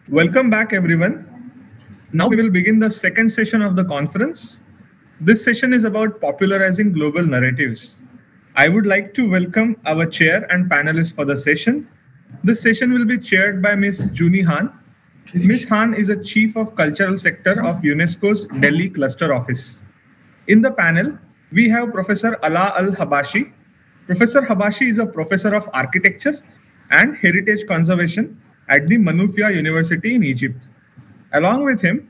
Welcome back, everyone. Now we will begin the second session of the conference. This session is about popularizing global narratives. I would like to welcome our chair and panelists for the session. This session will be chaired by Ms. Juhni Han. Ms. Han is a Chief of Cultural Sector of UNESCO's Delhi Cluster Office. In the panel, we have Professor Alaa el-Habashi. Professor Habashi is a professor of architecture and heritage conservation at the Menoufia University in Egypt. Along with him,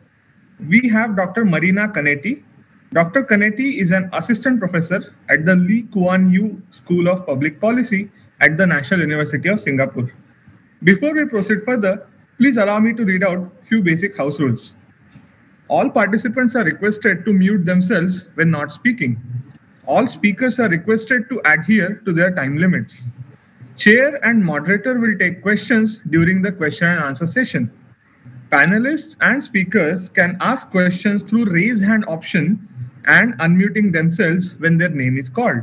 we have Dr. Marina Kaneti. Dr. Kaneti is an assistant professor at the Kuan School of Public Policy at the National University of Singapore. Before we proceed further, please allow me to read out a few basic house rules. All participants are requested to mute themselves when not speaking. All speakers are requested to adhere to their time limits. Chair and moderator will take questions during the question and answer session. Panelists and speakers can ask questions through raise hand option and unmuting themselves when their name is called.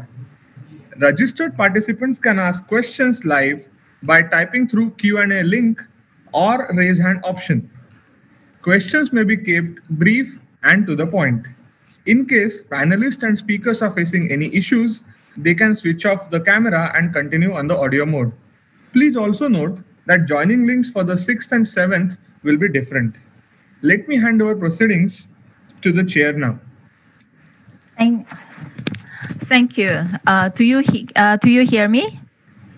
Registered participants can ask questions live by typing through Q&A link or raise hand option. Questions may be kept brief and to the point. In case panelists and speakers are facing any issues, they can switch off the camera and continue on the audio mode. Please also note that joining links for the 6th and 7th will be different. Let me hand over proceedings to the chair now. Thank you. Do you hear me?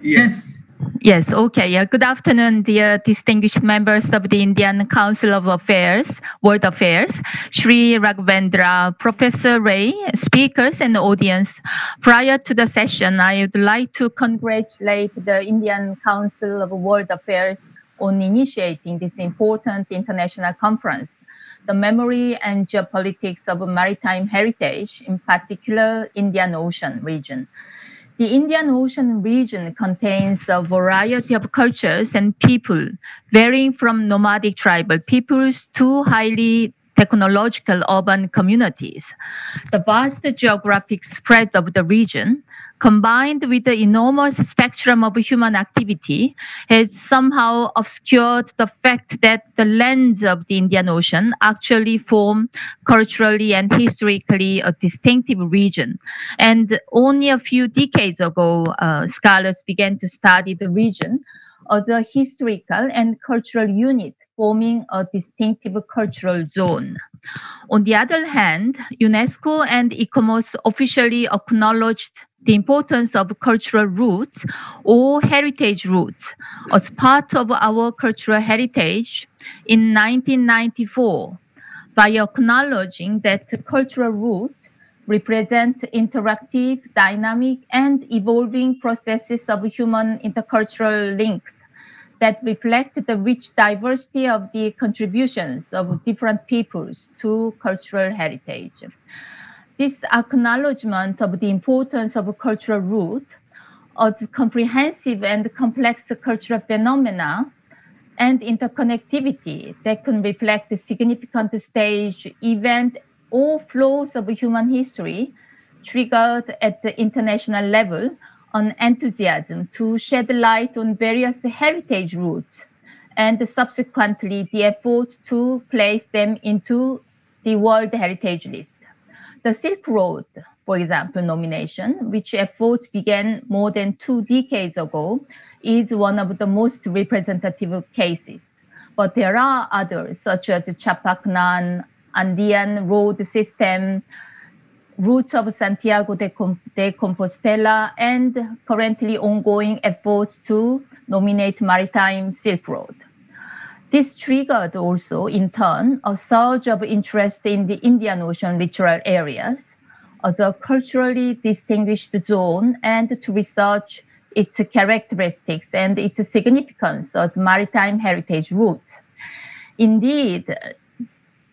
Yes. Yes, okay. Yeah. Good afternoon, dear distinguished members of the Indian Council of World Affairs, Sri Raghavendra, Professor Ray, speakers and audience. Prior to the session, I would like to congratulate the Indian Council of World Affairs on initiating this important international conference, the memory and geopolitics of maritime heritage, in particular Indian Ocean region. The Indian Ocean region contains a variety of cultures and people, varying from nomadic tribal peoples to highly technological urban communities. The vast geographic spread of the region, combined with the enormous spectrum of human activity, has somehow obscured the fact that the lands of the Indian Ocean actually form culturally and historically a distinctive region. And only a few decades ago, scholars began to study the region as a historical and cultural unit forming a distinctive cultural zone. On the other hand, UNESCO and ICOMOS officially acknowledged the importance of cultural roots or heritage roots as part of our cultural heritage in 1994 by acknowledging that cultural roots represent interactive, dynamic, and evolving processes of human intercultural links that reflect the rich diversity of the contributions of different peoples to cultural heritage. This acknowledgement of the importance of cultural root as comprehensive and complex cultural phenomena and interconnectivity that can reflect the significant stage, event, or flows of human history triggered at the international level an enthusiasm to shed light on various heritage routes and subsequently the effort to place them into the World Heritage List. The Silk Road, for example, nomination, which effort began more than 2 decades ago, is one of the most representative cases. But there are others, such as the Chapaknan, Andean Road System, Routes of Santiago de Compostela, and currently ongoing efforts to nominate Maritime Silk Road. This triggered also, in turn, a surge of interest in the Indian Ocean littoral areas as a culturally distinguished zone and to research its characteristics and its significance as maritime heritage routes. Indeed,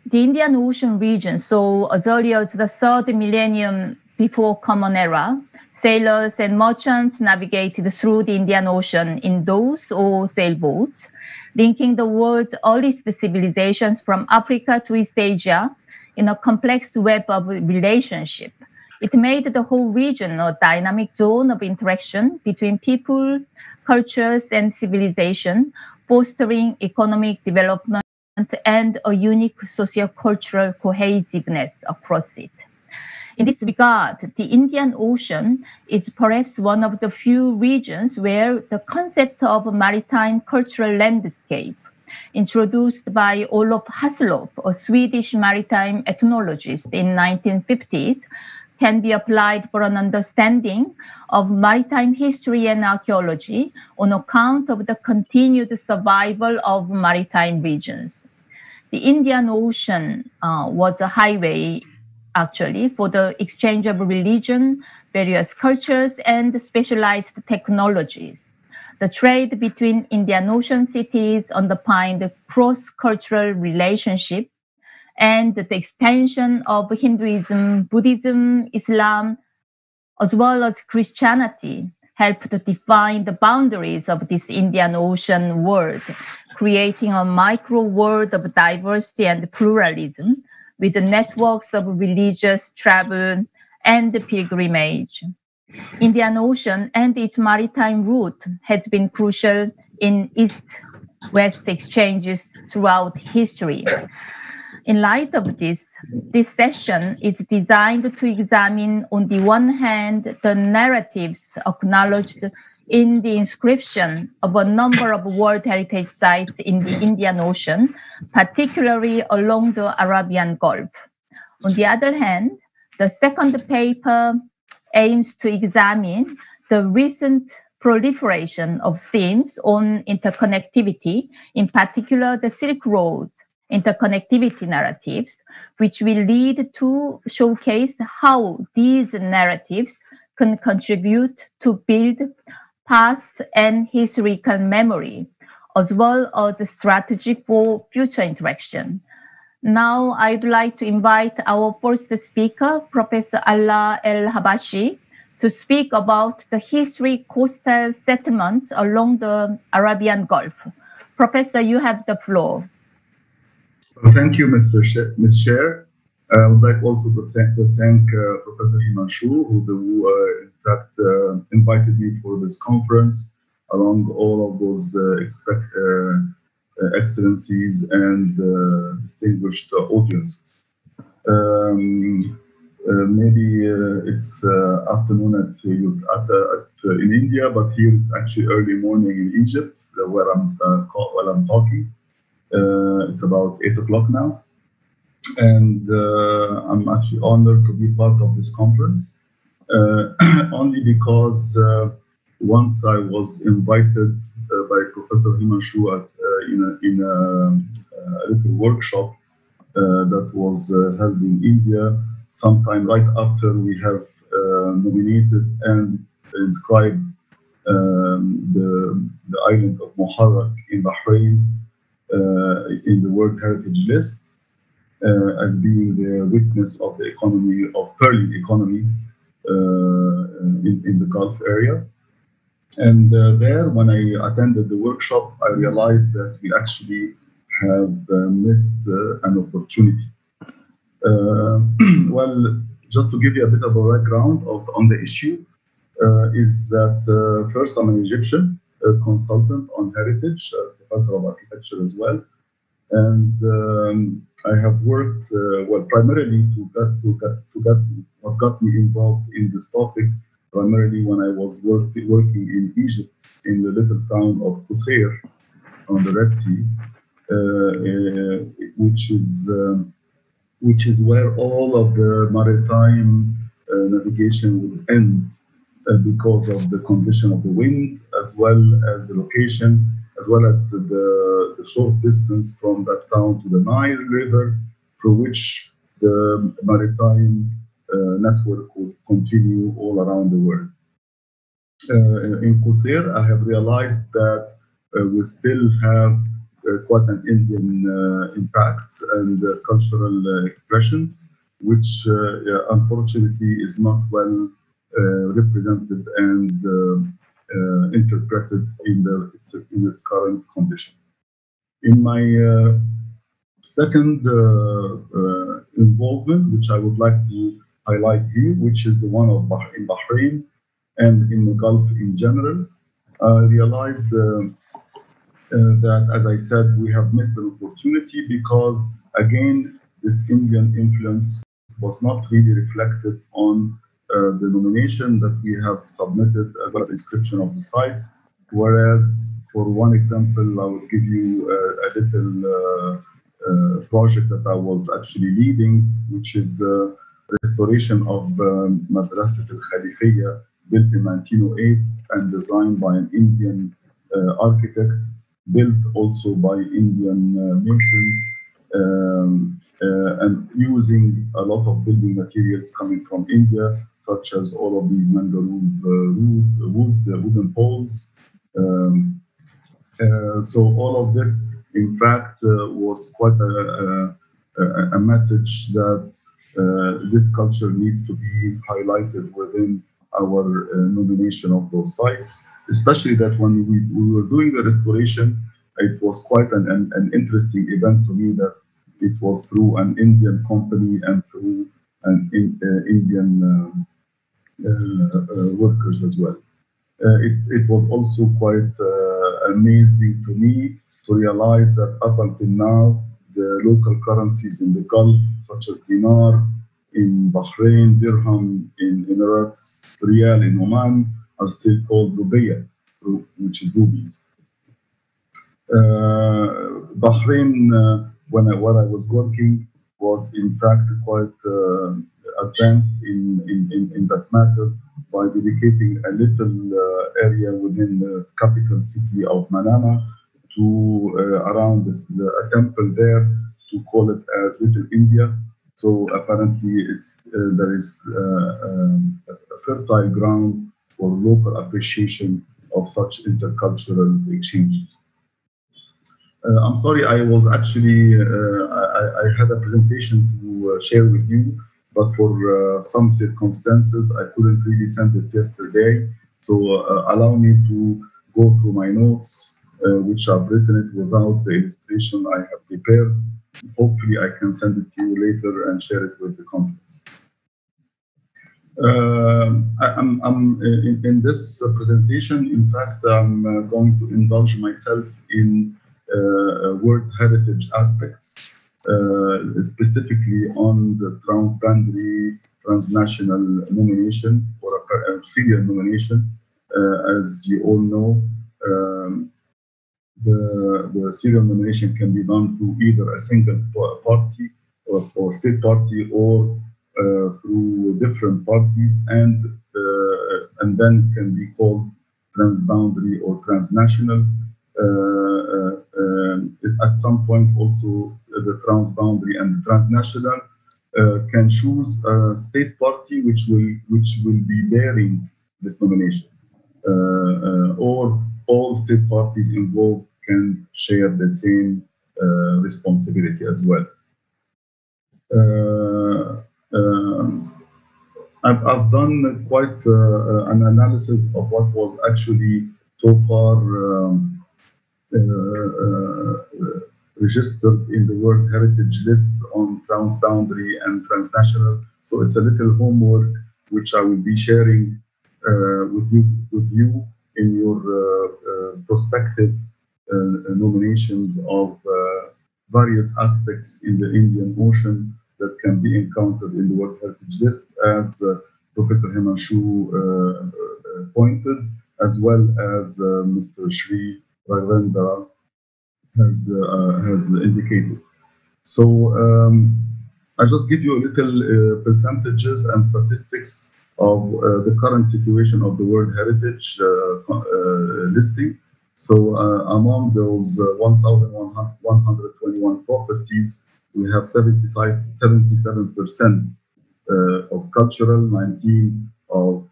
the Indian Ocean region saw as early as the 3rd millennium before Common Era, sailors and merchants navigated through the Indian Ocean in those or sailboats, linking the world's earliest civilizations from Africa to East Asia in a complex web of relationship. It made the whole region a dynamic zone of interaction between people, cultures, and civilization, fostering economic development and a unique socio-cultural cohesiveness across it. In this regard, the Indian Ocean is perhaps one of the few regions where the concept of maritime cultural landscape, introduced by Olof Hasselhoff, a Swedish maritime ethnologist in 1950s, can be applied for an understanding of maritime history and archaeology on account of the continued survival of maritime regions. The Indian Ocean was a highway, actually, for the exchange of religion, various cultures, and specialized technologies. The trade between Indian Ocean cities underpinned cross-cultural relationship, and the expansion of Hinduism, Buddhism, Islam, as well as Christianity helped to define the boundaries of this Indian Ocean world, creating a micro world of diversity and pluralism with the networks of religious travel and pilgrimage. Indian Ocean and its maritime route has been crucial in East-West exchanges throughout history. In light of this session is designed to examine, on the one hand, the narratives acknowledged in the inscription of a number of World Heritage Sites in the Indian Ocean, particularly along the Arabian Gulf. On the other hand, the second paper aims to examine the recent proliferation of themes on interconnectivity, in particular the Silk Road interconnectivity narratives, which will lead to showcase how these narratives can contribute to build past and historical memory, as well as a strategy for future interaction. Now, I'd like to invite our first speaker, Professor Alaa el-Habashi, to speak about the history coastal settlements along the Arabian Gulf. Professor, you have the floor. Thank you, Ms. Chair. I would like also to thank Professor Himanshu, who in fact invited me for this conference, along all of those excellencies and distinguished audience. Maybe it's afternoon in India, but here it's actually early morning in Egypt, where I'm talking. It's about 8 o'clock now, and I'm actually honored to be part of this conference, only because once I was invited by Professor Himanshu in a little workshop that was held in India, sometime right after we have nominated and inscribed the island of Muharraq in Bahrain in the World Heritage List as being the witness of the economy of pearling economy in the Gulf area. And there, when I attended the workshop, I realized that we actually have missed an opportunity. Well, just to give you a bit of a background on the issue, is that first, I'm an Egyptian consultant on heritage, professor of architecture as well, and I have worked well primarily to get what got me involved in this topic. Primarily when I was working in Egypt in the little town of Qusair on the Red Sea, which is where all of the maritime navigation would end. Because of the condition of the wind, as well as the location, as well as the short distance from that town to the Nile River, through which the maritime network would continue all around the world. In Qusair, I have realized that we still have quite an Indian impact and cultural expressions, which unfortunately is not well represented and interpreted in its current condition. In my second involvement, which I would like to highlight here, which is the one in Bahrain and in the Gulf in general, I realized that, as I said, we have missed an opportunity because, again, this Indian influence was not really reflected on the nomination that we have submitted, as well as the inscription of the site. Whereas, for one example, I will give you a little project that I was actually leading, which is the restoration of Madrasat al-Khalifiyya, built in 1908 and designed by an Indian architect, built also by Indian masons, and using a lot of building materials coming from India, such as all of these mangrove wooden poles. So all of this, in fact, was quite a message that this culture needs to be highlighted within our nomination of those sites, especially that when we were doing the restoration, it was quite an interesting event to me that it was through an Indian company and through an Indian workers as well. It was also quite amazing to me to realize that up until now, the local currencies in the Gulf, such as dinar in Bahrain, dirham in Emirates, riyal in Oman, are still called rubiya, which is rubies. Bahrain, when I was working, was in fact quite advanced in that matter by dedicating a little area within the capital city of Manama to around a temple there to call it as Little India. So apparently, there is a fertile ground for local appreciation of such intercultural exchanges. I'm sorry, I was actually, I had a presentation to share with you, but for some circumstances, I couldn't really send it yesterday. So allow me to go through my notes, which I've written it without the illustration I have prepared. Hopefully, I can send it to you later and share it with the conference. In this presentation, in fact, I'm going to indulge myself in World Heritage aspects, specifically on the transboundary transnational nomination or a serial nomination. As you all know, the serial nomination can be done through either a single party or state party or through different parties, and then can be called transboundary or transnational. At some point, also the transboundary and the transnational can choose a state party which will be bearing this nomination, or all state parties involved can share the same responsibility as well. I've done quite an analysis of what was actually so far registered in the World Heritage List on transboundary and transnational. So it's a little homework which I will be sharing with you in your prospective nominations of various aspects in the Indian Ocean that can be encountered in the World Heritage List, as Professor Himanshu pointed, as well as Mr. Shri Raghavendra has indicated. So I'll just give you a little percentages and statistics of the current situation of the World Heritage listing. So among those 1,121 properties, we have 77% of cultural, 19 of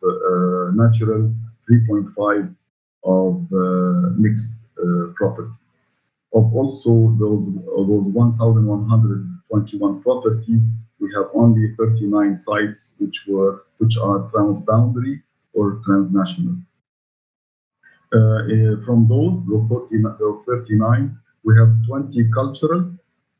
natural, 3.5 of mixed properties. Of also those 1,121 properties, we have only 39 sites which are transboundary or transnational. From those 39, we have 20 cultural,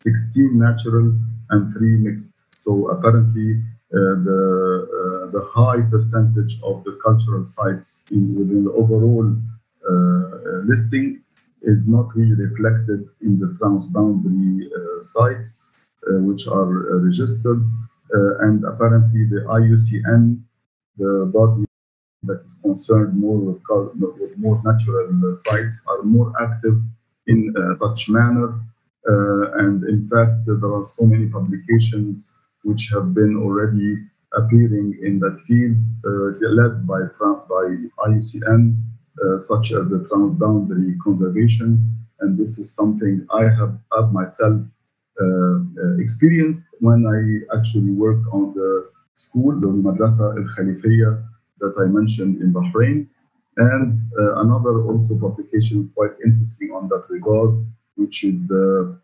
16 natural, and 3 mixed. So apparently, the high percentage of the cultural sites within the overall listing is not really reflected in the transboundary sites which are registered, and apparently the IUCN, the body that is concerned more with more natural sites, are more active in such manner. And in fact, there are so many publications which have been already appearing in that field, led by IUCN, such as the transboundary conservation. And this is something I have myself experienced when I actually worked on the school, the Madrasa al-Khalifiyya that I mentioned in Bahrain. And another also publication quite interesting on that regard, which is the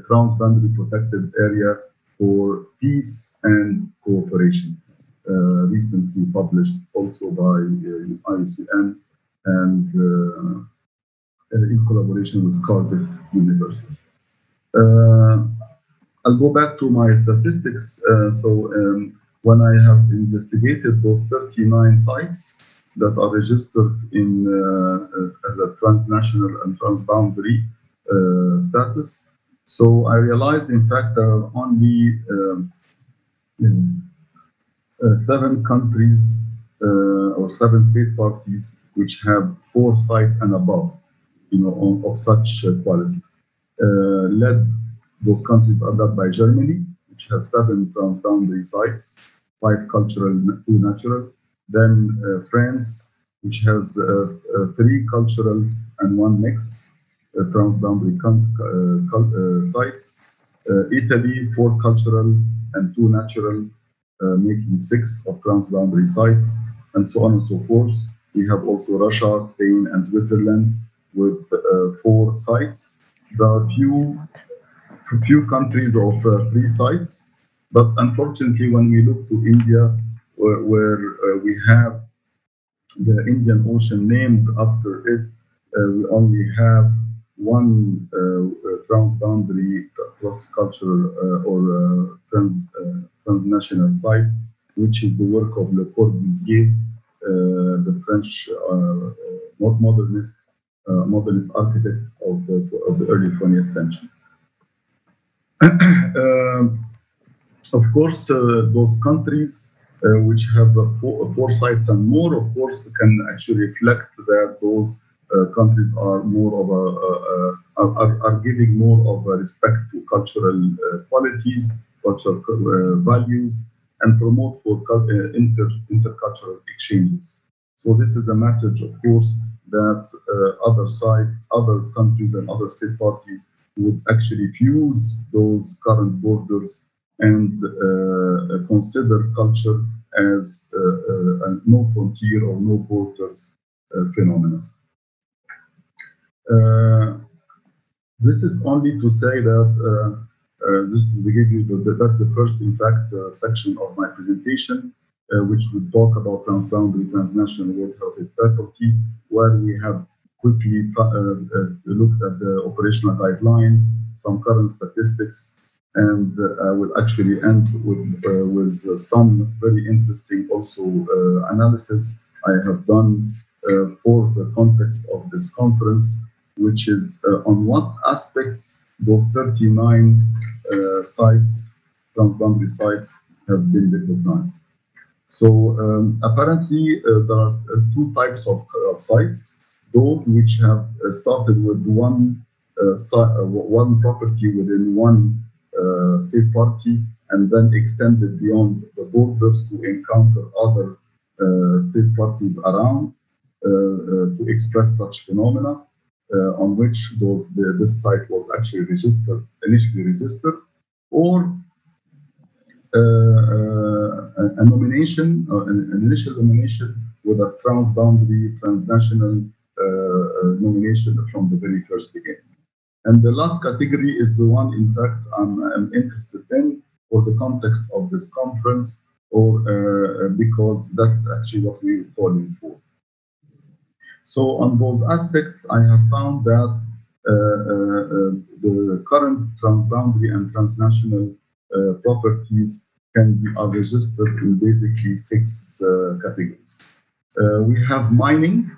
transboundary protected area for peace and cooperation, recently published also by IUCN and in collaboration with Cardiff University. I'll go back to my statistics. When I have investigated those 39 sites that are registered in as a transnational and transboundary status, so I realized, in fact, there are only 7 countries or 7 state parties which have 4 sites and above, of such quality. Those countries are led by Germany, which has 7 transboundary sites, 5 cultural, 2 natural. Then France, which has 3 cultural and 1 mixed transboundary sites. Italy, 4 cultural and 2 natural, making 6 of transboundary sites, and so on and so forth. We have also Russia, Spain, and Switzerland with 4 sites. There are few countries of 3 sites, but unfortunately, when we look to India, where we have the Indian Ocean named after it, we only have 1 transboundary cross-cultural or transnational site, which is the work of Le Corbusier, the French modernist architect of the early 20th century. Of course, those countries which have 4 sites and more, of course, can actually reflect that those countries are more of are giving more of a respect to cultural qualities, cultural values, and promote for intercultural exchanges. So this is a message, of course, that other countries and other state parties would actually fuse those current borders and consider culture as a no frontier or no borders phenomenon. This is only to say that that's the first, in fact, section of my presentation, which would talk about transboundary transnational World Health Authority, where we have quickly looked at the operational guideline, some current statistics, and I will actually end with some very interesting also analysis I have done for the context of this conference, which is on what aspects those 39 sites, transboundary sites, have been recognized. So apparently there are 2 types of sites: those which have started with one property within one state party and then extended beyond the borders to encounter other state parties around to express such phenomena, on which this site was actually initially registered, or a nomination, an initial nomination with a transboundary, transnational nomination from the very first beginning. And the last category is the one, in fact, I'm interested in for the context of this conference, or because that's actually what we're calling for. So on those aspects, I have found that the current transboundary and transnational properties are registered in basically 6 categories. We have mining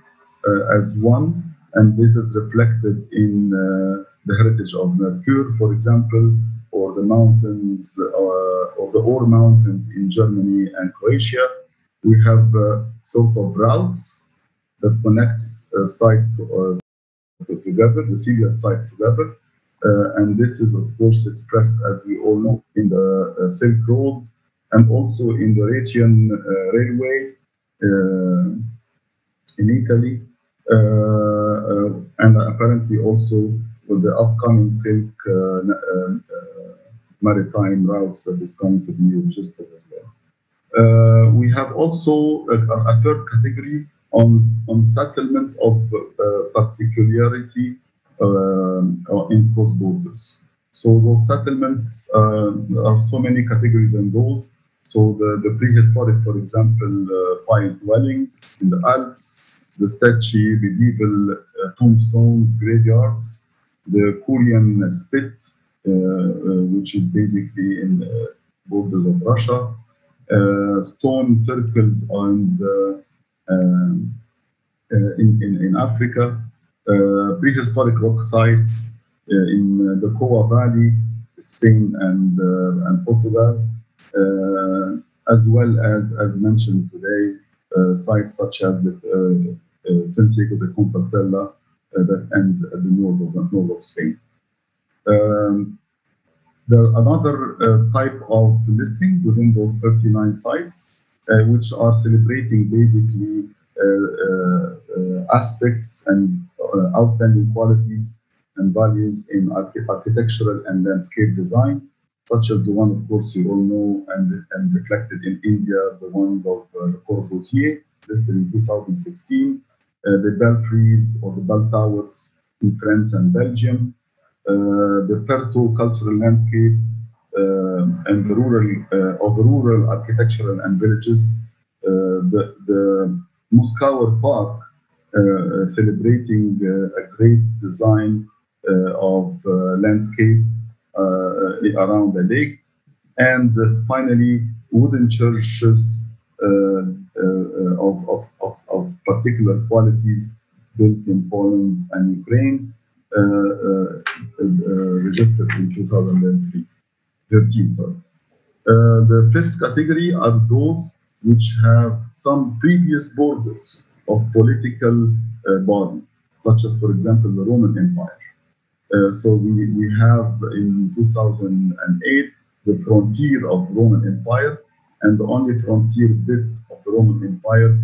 as one, and this is reflected in the heritage of Mercure, for example, or the mountains, or the Ore Mountains in Germany and Croatia. We have sort of routes that connects sites together, the serial sites together. And this is, of course, expressed, as we all know, in the Silk Road and also in the Rhaetian Railway in Italy, and apparently also with the upcoming Silk maritime routes that is going to be registered as well. We have also a third category on settlements of particularity in cross borders. So those settlements, there are so many categories in those. So the prehistoric, for example, pile dwellings in the Alps, the sketchy medieval tombstones, graveyards, the Kurian spit, which is basically in the borders of Russia, stone circles in Africa, prehistoric rock sites in the Coa Valley, Spain and Portugal, as well as mentioned today, sites such as the Santiago de Compostela that ends at the north of Spain. There are another type of listing within those 39 sites, which are celebrating basically aspects and outstanding qualities and values in architectural and landscape design, such as the one, of course, you all know and reflected in India, the one of Le Corbusier, listed in 2016, the belfries or the bell towers in France and Belgium, the Perto cultural landscape and the rural architectural and villages, the Muskauer Park, celebrating a great design of landscape around the lake, and finally wooden churches of particular qualities built in Poland and Ukraine, registered in 2013. The fifth category are those which have some previous borders of political body, such as, for example, the Roman Empire. So we have in 2008 the frontier of Roman Empire, and the only frontier bit of the Roman Empire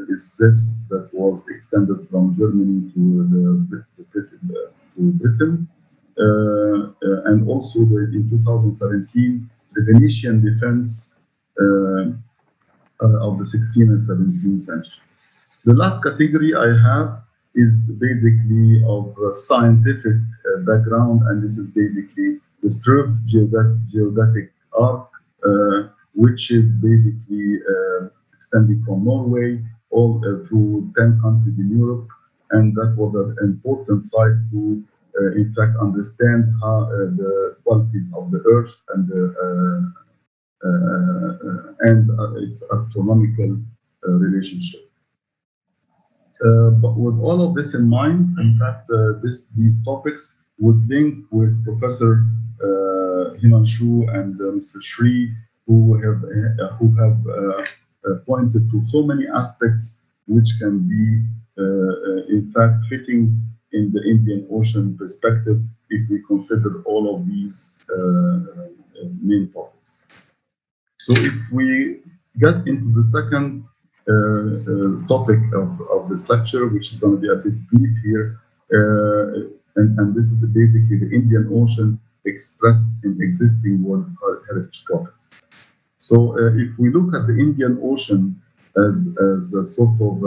is this that was extended from Germany to Britain. And also in 2017, the Venetian defense of the 16th and 17th century. The last category I have is basically of scientific background, and this is basically the Struve geodetic arc, which is basically extending from Norway all through 10 countries in Europe, and that was an important site to, in fact, understand how the qualities of the Earth and its astronomical relationship. But with all of this in mind, in fact, these topics would link with Professor Himanshu and Mr. Shri, who have pointed to so many aspects which can be, in fact, fitting in the Indian Ocean perspective if we consider all of these main topics. So if we get into the second topic of this lecture, which is going to be a bit brief here, and this is basically the Indian Ocean expressed in existing World Heritage projects. So if we look at the Indian Ocean as a sort of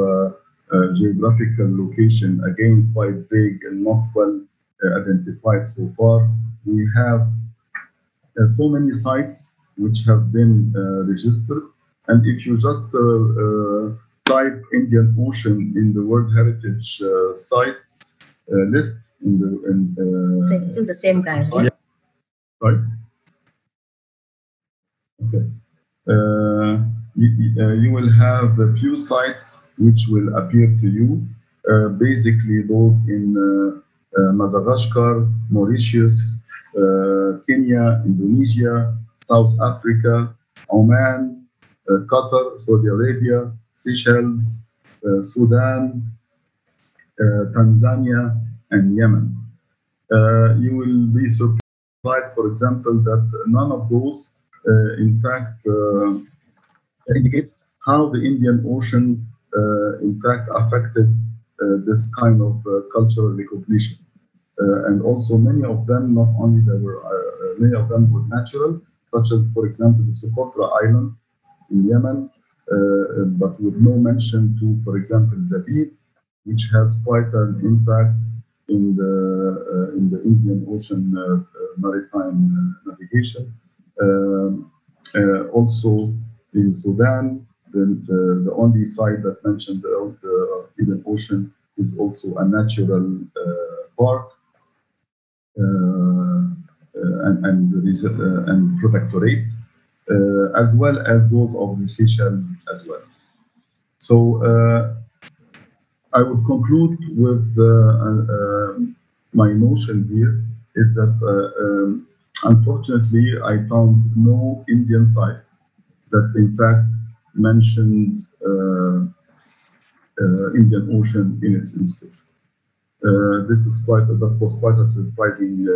geographical location, again quite vague and not well identified so far, we have so many sites which have been registered. And if you just type Indian Ocean in the World Heritage sites list so it's still the same guy. Sorry. Okay. You will have a few sites which will appear to you. basically those in Madagascar, Mauritius, Kenya, Indonesia, South Africa, Oman, Qatar, Saudi Arabia, Seychelles, Sudan, Tanzania, and Yemen. You will be surprised, for example, that none of those, in fact, indicate how the Indian Ocean, in fact, affected this kind of cultural recognition. And also many of them, not only there were, many of them were natural, such as, for example, the Socotra Island in Yemen, but with no mention to, for example, Zabid, which has quite an impact in the Indian Ocean maritime navigation. Also in Sudan, the only site that mentions the Indian Ocean is also a natural park and protectorate, as well as those of the Seychelles as well. So I would conclude with my notion here is that unfortunately I found no Indian site that in fact mentions Indian Ocean in its inscription. This is that was quite a surprising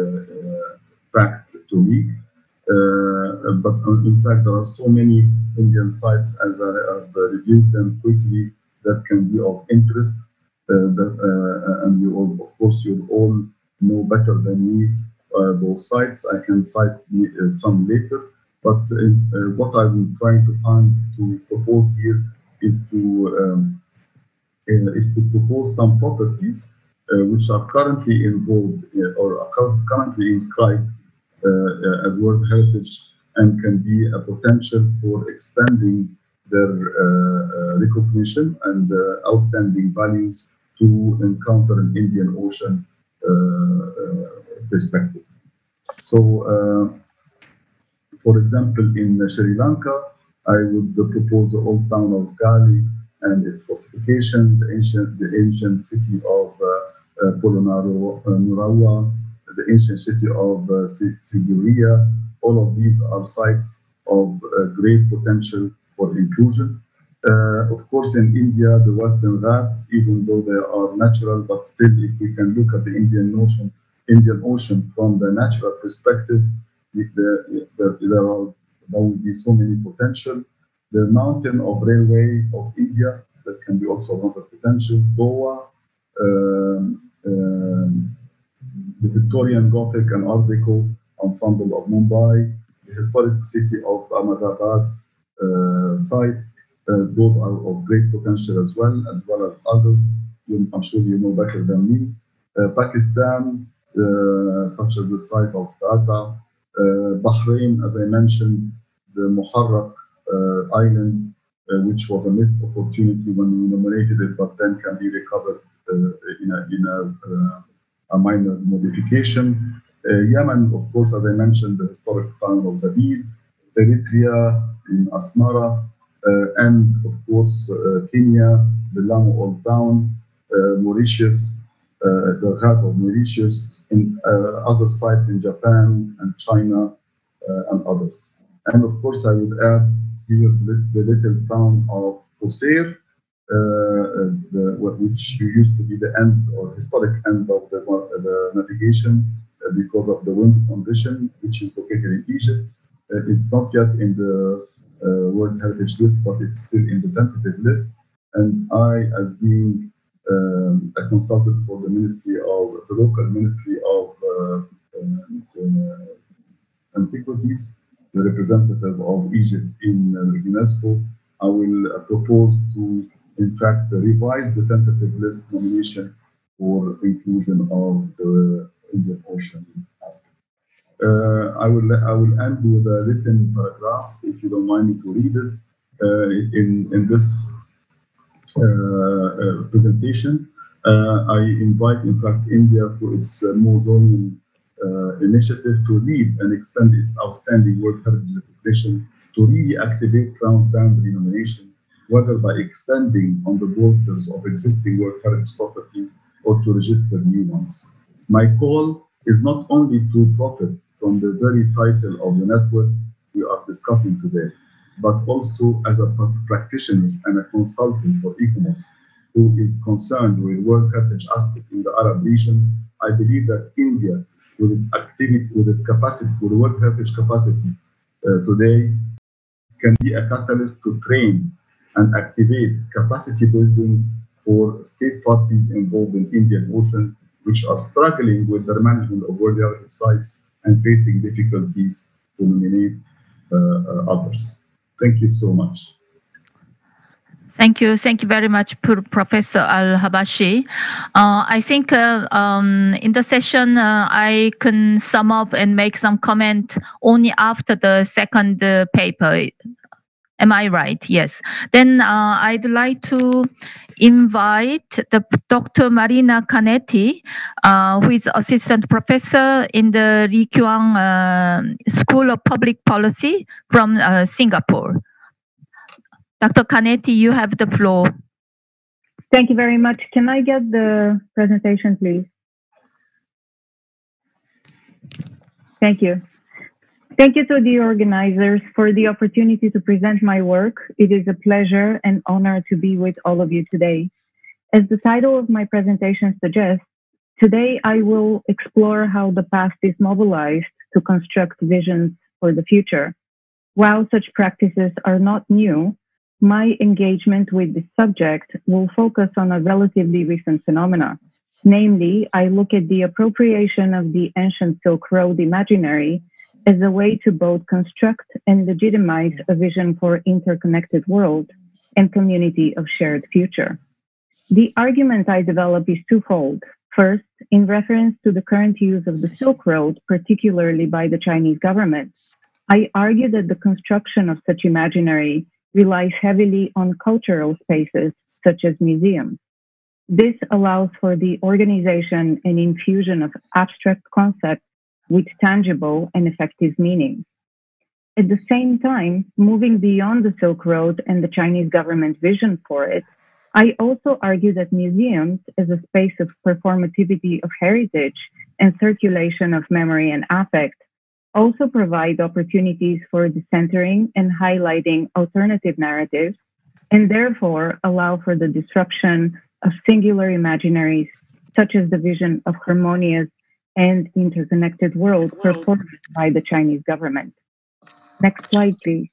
fact to me. But in fact, there are so many Indian sites, as I have reviewed them quickly, that can be of interest. And you all, of course, you all know better than me those sites. I can cite some later. But what I'm trying to propose here is to propose some properties which are currently involved or are currently inscribed as World Heritage and can be a potential for expanding their recognition and outstanding values to encounter an Indian Ocean perspective. So, for example, in Sri Lanka, I would propose the old town of Gali and its fortification, the ancient city of Polonnaruwa, the ancient city of Sigiriya. All of these are sites of great potential for inclusion. Of course, in India, the Western Ghats, even though they are natural, but still, if we can look at the Indian Ocean from the natural perspective, there will be so many potential. The mountain of railway of India, that can be also another potential. Goa, the Victorian Gothic and Art Deco ensemble of Mumbai, the historic city of Ahmedabad site. Those are of great potential as well as others. I'm sure you know better than me. Pakistan, such as the site of Dhaka. Bahrain, as I mentioned, the Muharraq island, which was a missed opportunity when we nominated it, but then can be recovered in a minor modification. Yemen, of course, as I mentioned, the historic town of Zabid. Eritrea in Asmara, and of course Kenya, the Lamu Old Town, Mauritius, the Ghat of Mauritius, and other sites in Japan and China and others. And of course, I would add here the little town of Qusair, which used to be the end or historic end of the navigation because of the wind condition, which is located in Egypt. It's not yet in the World Heritage list, but it's still in the tentative list. And I, as being a consultant for the local Ministry of Antiquities, the representative of Egypt in UNESCO, I will propose to, in fact, revise the tentative list nomination for inclusion of the Indian Ocean aspect. I will end with a written paragraph, if you don't mind me to read it. In this presentation, I invite, in fact, India for its Mozonian initiative to lead and extend its outstanding World Heritage recognition, to really activate transboundary nomination, whether by extending on the borders of existing World Heritage properties or to register new ones. My call is not only to profit from the very title of the network we are discussing today, but also as a practitioner and a consultant for e-commerce who is concerned with World Heritage aspect in the Arab region. I believe that India, with its activity, with its capacity, with World Heritage capacity today, can be a catalyst to train and activate capacity building for state parties involved in Indian Ocean, which are struggling with their management of World Heritage sites and facing difficulties to nominate others. Thank you so much. Thank you. Thank you very much, Professor el-Habashi. I think in the session, I can sum up and make some comment only after the second paper. Am I right? Yes. Then I'd like to invite Dr. Marina Kaneti, who is assistant professor in the Lee Kuan School of Public Policy from Singapore. Dr. Kaneti, you have the floor. Thank you very much. Can I get the presentation, please? Thank you. Thank you to the organizers for the opportunity to present my work. It is a pleasure and honor to be with all of you today. As the title of my presentation suggests, today I will explore how the past is mobilized to construct visions for the future. While such practices are not new, my engagement with this subject will focus on a relatively recent phenomena. Namely, I look at the appropriation of the ancient Silk Road imaginary as a way to both construct and legitimize a vision for interconnected world and community of shared future. The argument I develop is twofold. First, in reference to the current use of the Silk Road, particularly by the Chinese government, I argue that the construction of such imaginary relies heavily on cultural spaces, such as museums. This allows for the organization and infusion of abstract concepts with tangible and effective meaning. At the same time, moving beyond the Silk Road and the Chinese government vision for it, I also argue that museums, as a space of performativity of heritage and circulation of memory and affect, also provide opportunities for decentering and highlighting alternative narratives, and therefore allow for the disruption of singular imaginaries, such as the vision of harmonious and interconnected world purported by the Chinese government. Next slide, please.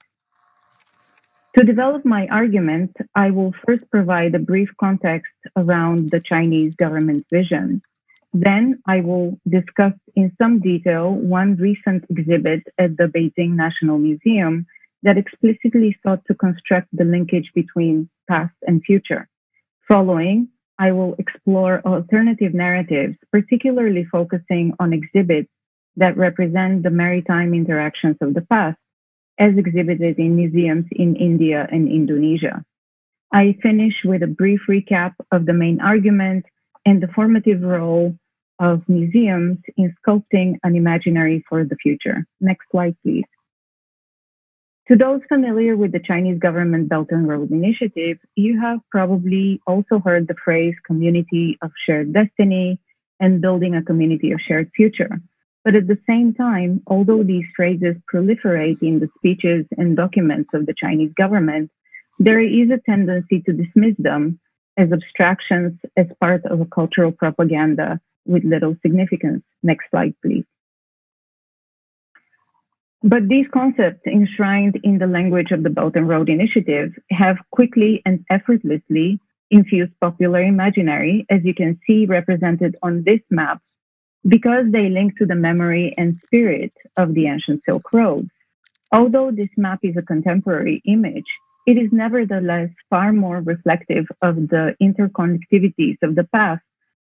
To develop my argument, I will first provide a brief context around the Chinese government vision. Then I will discuss in some detail one recent exhibit at the Beijing National Museum that explicitly sought to construct the linkage between past and future. Following, I will explore alternative narratives, particularly focusing on exhibits that represent the maritime interactions of the past, as exhibited in museums in India and Indonesia. I finish with a brief recap of the main argument and the formative role of museums in sculpting an imaginary for the future. Next slide, please. To those familiar with the Chinese government Belt and Road Initiative, you have probably also heard the phrase community of shared destiny and building a community of shared future. But at the same time, although these phrases proliferate in the speeches and documents of the Chinese government, there is a tendency to dismiss them as abstractions as part of a cultural propaganda with little significance. Next slide, please. But these concepts enshrined in the language of the Belt and Road Initiative have quickly and effortlessly infused popular imaginary, as you can see represented on this map, because they link to the memory and spirit of the ancient Silk Road. Although this map is a contemporary image, it is nevertheless far more reflective of the interconnectivities of the past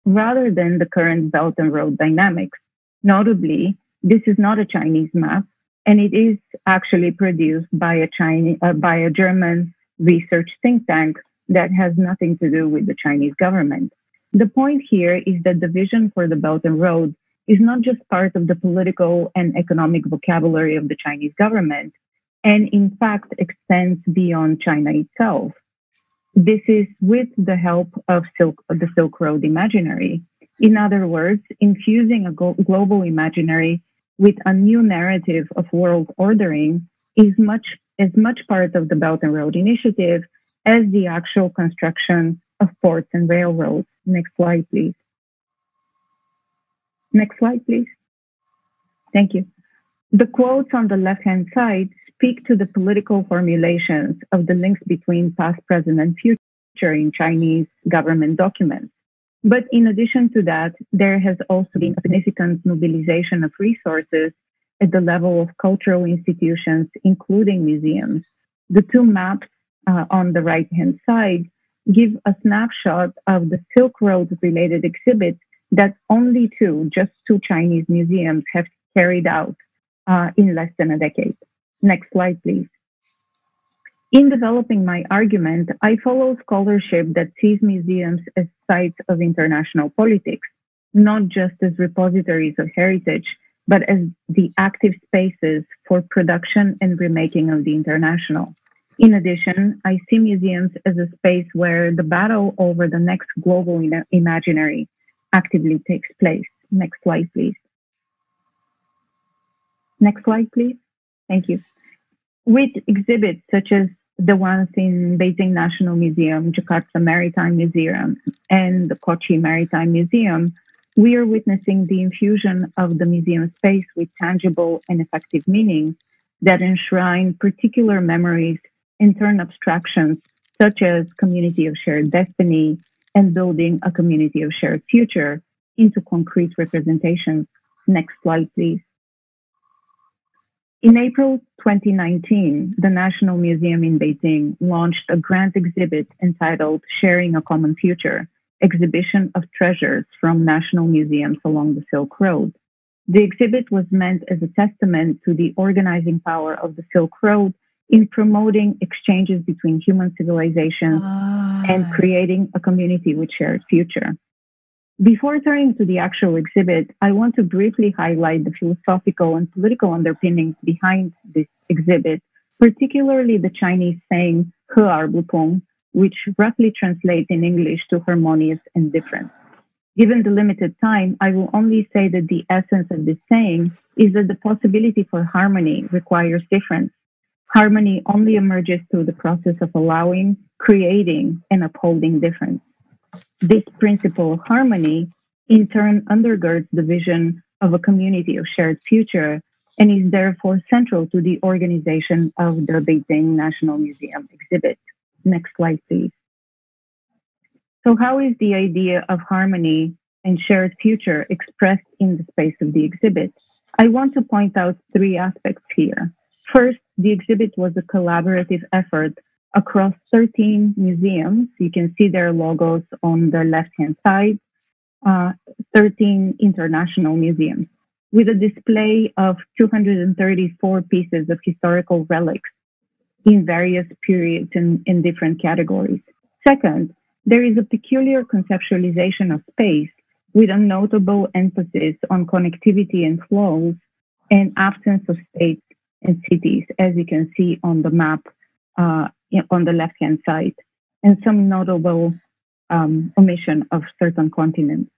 rather than the current Belt and Road dynamics. Notably, this is not a Chinese map, and it is actually produced by a German research think tank that has nothing to do with the Chinese government. The point here is that the vision for the Belt and Road is not just part of the political and economic vocabulary of the Chinese government, and in fact extends beyond China itself. This is with the help of the Silk Road imaginary. In other words, infusing a global imaginary with a new narrative of world ordering is as much part of the Belt and Road Initiative as the actual construction of ports and railroads. Next slide, please. Next slide, please. Thank you. The quotes on the left-hand side speak to the political formulations of the links between past, present, and future in Chinese government documents. But in addition to that, there has also been a significant mobilization of resources at the level of cultural institutions, including museums. The two maps on the right-hand side give a snapshot of the Silk Road-related exhibits that only just two Chinese museums have carried out in less than a decade. Next slide, please. In developing my argument, I follow scholarship that sees museums as sites of international politics, not just as repositories of heritage, but as the active spaces for production and remaking of the international. In addition, I see museums as a space where the battle over the next global imaginary actively takes place. Next slide, please. Next slide, please. Thank you. With exhibits such as the ones in Beijing National Museum, Jakarta Maritime Museum, and the Kochi Maritime Museum, we are witnessing the infusion of the museum space with tangible and effective meanings that enshrine particular memories and turn abstractions such as community of shared destiny and building a community of shared future into concrete representations. Next slide, please. In April 2019, the National Museum in Beijing launched a grant exhibit entitled Sharing a Common Future, Exhibition of Treasures from National Museums Along the Silk Road. The exhibit was meant as a testament to the organizing power of the Silk Road in promoting exchanges between human civilizations and creating a community with shared future. Before turning to the actual exhibit, I want to briefly highlight the philosophical and political underpinnings behind this exhibit, particularly the Chinese saying, 和而不同, which roughly translates in English to harmonious and different. Given the limited time, I will only say that the essence of this saying is that the possibility for harmony requires difference. Harmony only emerges through the process of allowing, creating, and upholding difference. This principle of harmony, in turn, undergirds the vision of a community of shared future and is therefore central to the organization of the Beijing National Museum exhibit. Next slide, please. So how is the idea of harmony and shared future expressed in the space of the exhibit? I want to point out three aspects here. First, the exhibit was a collaborative effort across 13 museums. You can see their logos on the left-hand side, 13 international museums, with a display of 234 pieces of historical relics in various periods and in different categories. Second, there is a peculiar conceptualization of space with a notable emphasis on connectivity and flows and absence of states and cities, as you can see on the map on the left-hand side, and some notable omission of certain continents.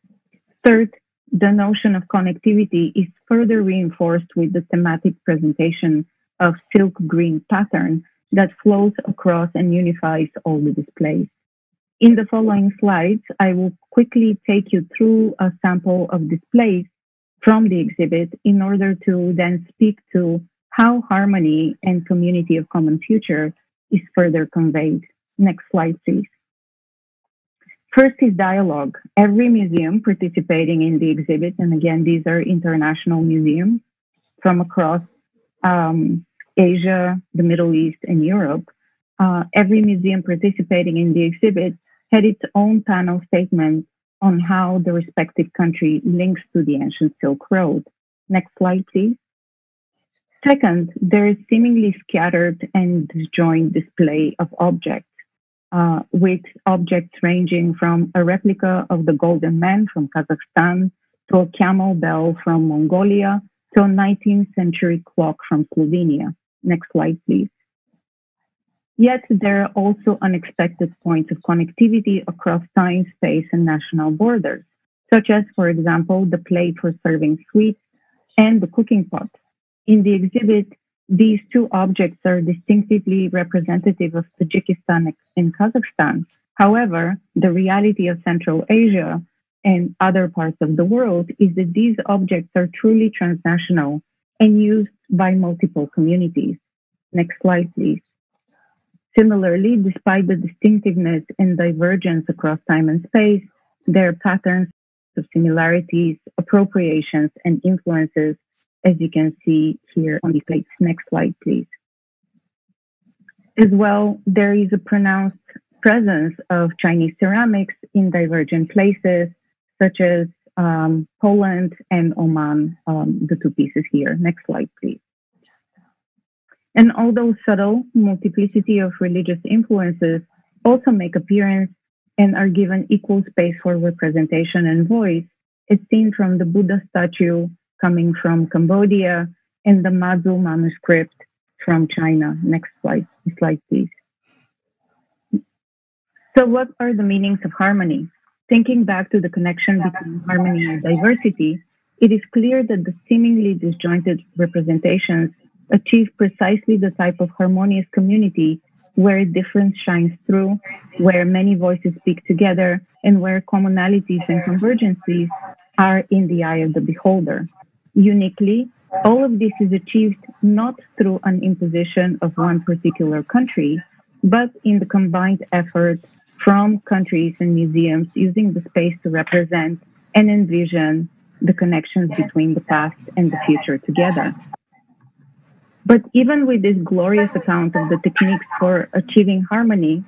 Third, the notion of connectivity is further reinforced with the thematic presentation of silk green pattern that flows across and unifies all the displays. In the following slides, I will quickly take you through a sample of displays from the exhibit in order to then speak to how harmony and community of common future is further conveyed. Next slide, please. First is dialogue. Every museum participating in the exhibit, and again, these are international museums from across Asia, the Middle East, and Europe. Every museum participating in the exhibit had its own panel statement on how the respective country links to the ancient Silk Road. Next slide, please. Second, there is seemingly scattered and disjoint display of objects, with objects ranging from a replica of the Golden Man from Kazakhstan to a camel bell from Mongolia to a 19th century clock from Slovenia. Next slide, please. Yet there are also unexpected points of connectivity across time, space, and national borders, such as, for example, the plate for serving sweets and the cooking pot. In the exhibit, these two objects are distinctively representative of Tajikistan and Kazakhstan. However, the reality of Central Asia and other parts of the world is that these objects are truly transnational and used by multiple communities. Next slide, please. Similarly, despite the distinctiveness and divergence across time and space, there are patterns of similarities, appropriations, and influences, as you can see here on the plates. Next slide, please. As well, there is a pronounced presence of Chinese ceramics in divergent places, such as Poland and Oman, the two pieces here. Next slide, please. And although subtle, multiplicity of religious influences also make appearance and are given equal space for representation and voice, as seen from the Buddha statue coming from Cambodia and the Mazu manuscript from China. Next slide, please. So what are the meanings of harmony? Thinking back to the connection between harmony and diversity, it is clear that the seemingly disjointed representations achieve precisely the type of harmonious community where difference shines through, where many voices speak together, and where commonalities and convergencies are in the eye of the beholder. Uniquely, all of this is achieved not through an imposition of one particular country, but in the combined effort from countries and museums using the space to represent and envision the connections between the past and the future together. But even with this glorious account of the techniques for achieving harmony,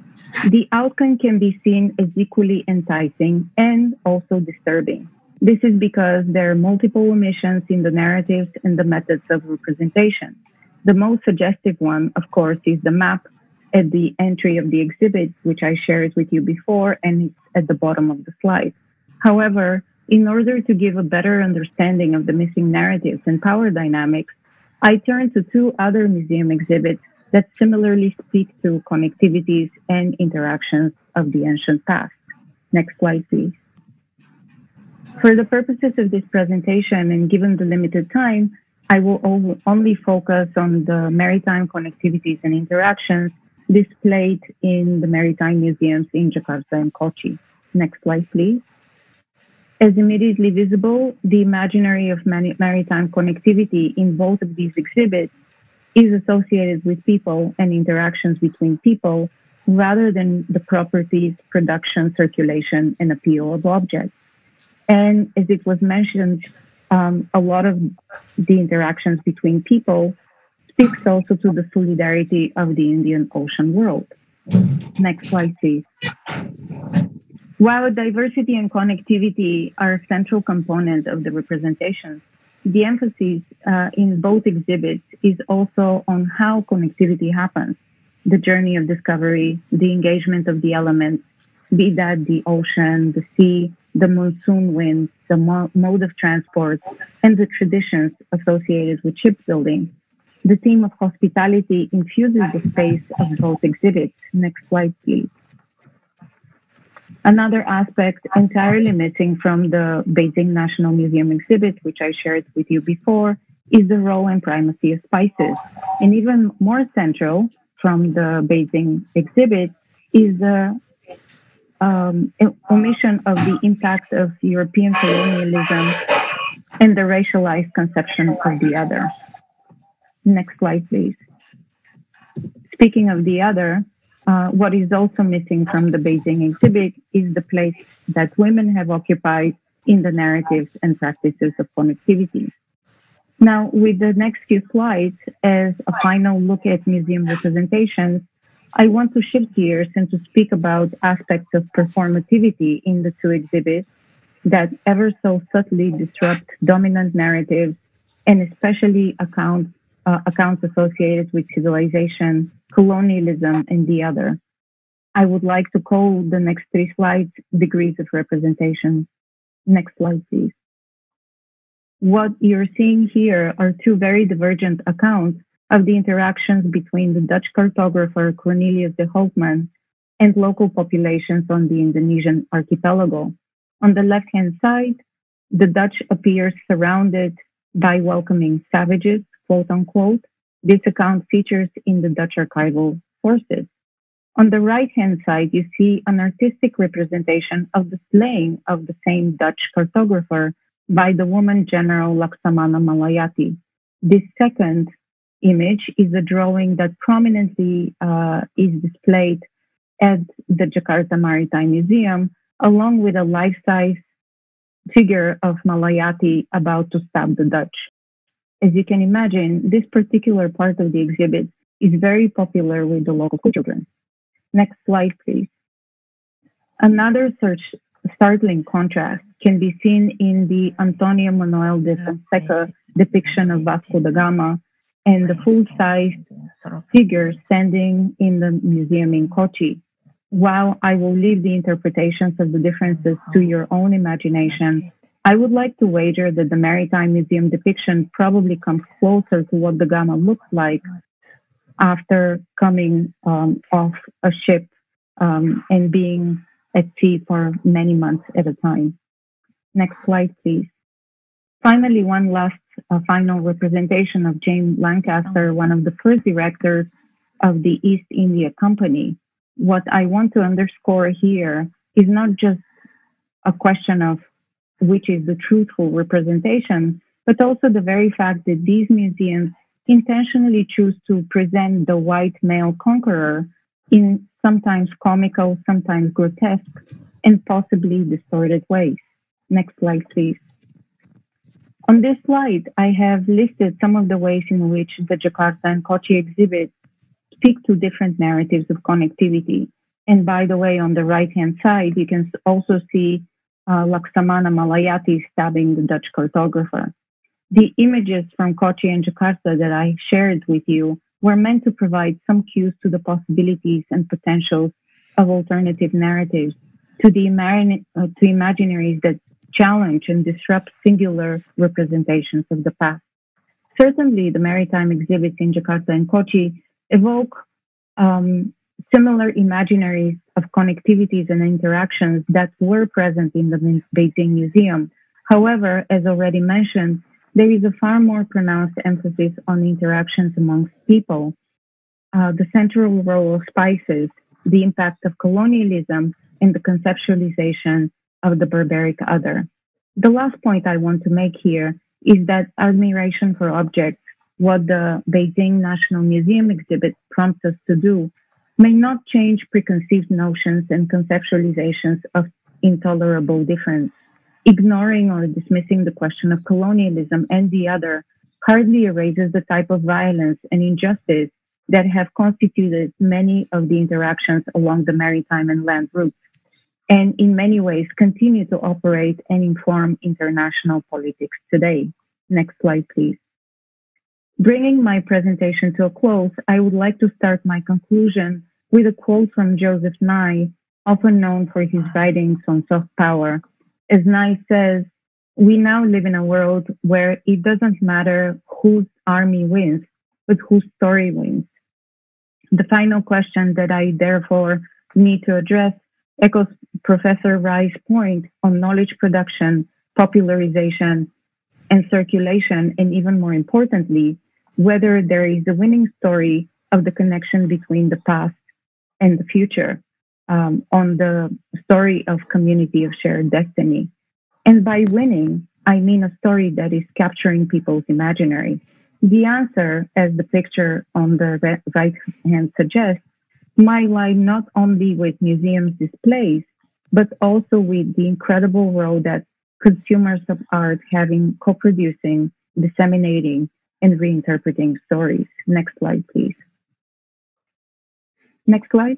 the outcome can be seen as equally enticing and also disturbing. This is because there are multiple omissions in the narratives and the methods of representation. The most suggestive one, of course, is the map at the entry of the exhibit, which I shared with you before, and it's at the bottom of the slide. However, in order to give a better understanding of the missing narratives and power dynamics, I turned to two other museum exhibits that similarly speak to connectivities and interactions of the ancient past. Next slide, please. For the purposes of this presentation and given the limited time, I will only focus on the maritime connectivities and interactions displayed in the maritime museums in Jakarta and Kochi. Next slide, please. As immediately visible, the imaginary of maritime connectivity in both of these exhibits is associated with people and interactions between people rather than the properties, production, circulation, and appeal of objects. And as it was mentioned, a lot of the interactions between people speaks also to the solidarity of the Indian Ocean world. Next slide, please. While diversity and connectivity are a central component of the representations, the emphasis in both exhibits is also on how connectivity happens, the journey of discovery, the engagement of the elements, be that the ocean, the sea, the monsoon winds, the mode of transport, and the traditions associated with shipbuilding. The theme of hospitality infuses the space of both exhibits. Next slide, please. Another aspect entirely missing from the Beijing National Museum exhibit, which I shared with you before, is the role and primacy of spices. And even more central from the Beijing exhibit is the omission of the impact of European colonialism and the racialized conception of the other. Next slide, please. Speaking of the other, what is also missing from the Beijing exhibit is the place that women have occupied in the narratives and practices of connectivity. Now, with the next few slides, as a final look at museum representations, I want to shift gears and to speak about aspects of performativity in the two exhibits that ever so subtly disrupt dominant narratives and especially accounts associated with civilization, colonialism, and the other. I would like to call the next three slides degrees of representation. Next slide, please. What you're seeing here are two very divergent accounts of the interactions between the Dutch cartographer Cornelius de Hoopman and local populations on the Indonesian archipelago. On the left-hand side, the Dutch appear surrounded by welcoming savages, quote unquote. This account features in the Dutch archival sources. On the right-hand side, you see an artistic representation of the slaying of the same Dutch cartographer by the woman General Laksamana Malayati. This second image is a drawing that prominently is displayed at the Jakarta Maritime Museum, along with a life-size figure of Malayati about to stab the Dutch. As you can imagine, this particular part of the exhibit is very popular with the local children. Next slide, please. Another startling contrast can be seen in the Antonio Manuel de Fonseca depiction of Vasco da Gama and the full-size figure standing in the museum in Kochi. While I will leave the interpretations of the differences to your own imagination, I would like to wager that the Maritime Museum depiction probably comes closer to what the Gama looks like after coming off a ship and being at sea for many months at a time. Next slide, please. Finally, one last final representation of James Lancaster, one of the first directors of the East India Company. What I want to underscore here is not just a question of which is the truthful representation, but also the very fact that these museums intentionally choose to present the white male conqueror in sometimes comical, sometimes grotesque, and possibly distorted ways. Next slide, please. On this slide, I have listed some of the ways in which the Jakarta and Kochi exhibits speak to different narratives of connectivity. And by the way, on the right-hand side, you can also see Laksamana Malayati stabbing the Dutch cartographer. The images from Kochi and Jakarta that I shared with you were meant to provide some cues to the possibilities and potentials of alternative narratives, to the imaginaries that challenge and disrupt singular representations of the past. Certainly, the maritime exhibits in Jakarta and Kochi evoke similar imaginaries of connectivities and interactions that were present in the Beijing Museum. However, as already mentioned, there is a far more pronounced emphasis on interactions amongst people, the central role of spices, the impact of colonialism, and the conceptualization of the barbaric other. The last point I want to make here is that admiration for objects, what the Beijing National Museum exhibit prompts us to do, may not change preconceived notions and conceptualizations of intolerable difference. Ignoring or dismissing the question of colonialism and the other hardly erases the type of violence and injustice that have constituted many of the interactions along the maritime and land routes, and in many ways continue to operate and inform international politics today. Next slide, please. Bringing my presentation to a close, I would like to start my conclusion with a quote from Joseph Nye, often known for his writings on soft power. As Nye says, we now live in a world where it doesn't matter whose army wins, but whose story wins. The final question that I therefore need to address echoes Professor Rai's point on knowledge production, popularization, and circulation, and even more importantly, whether there is a winning story of the connection between the past and the future, on the story of community of shared destiny. And by winning, I mean a story that is capturing people's imaginary. The answer, as the picture on the right hand suggests, might lie not only with museums displays, but also with the incredible role that consumers of art have in co-producing, disseminating, and reinterpreting stories. Next slide, please. Next slide.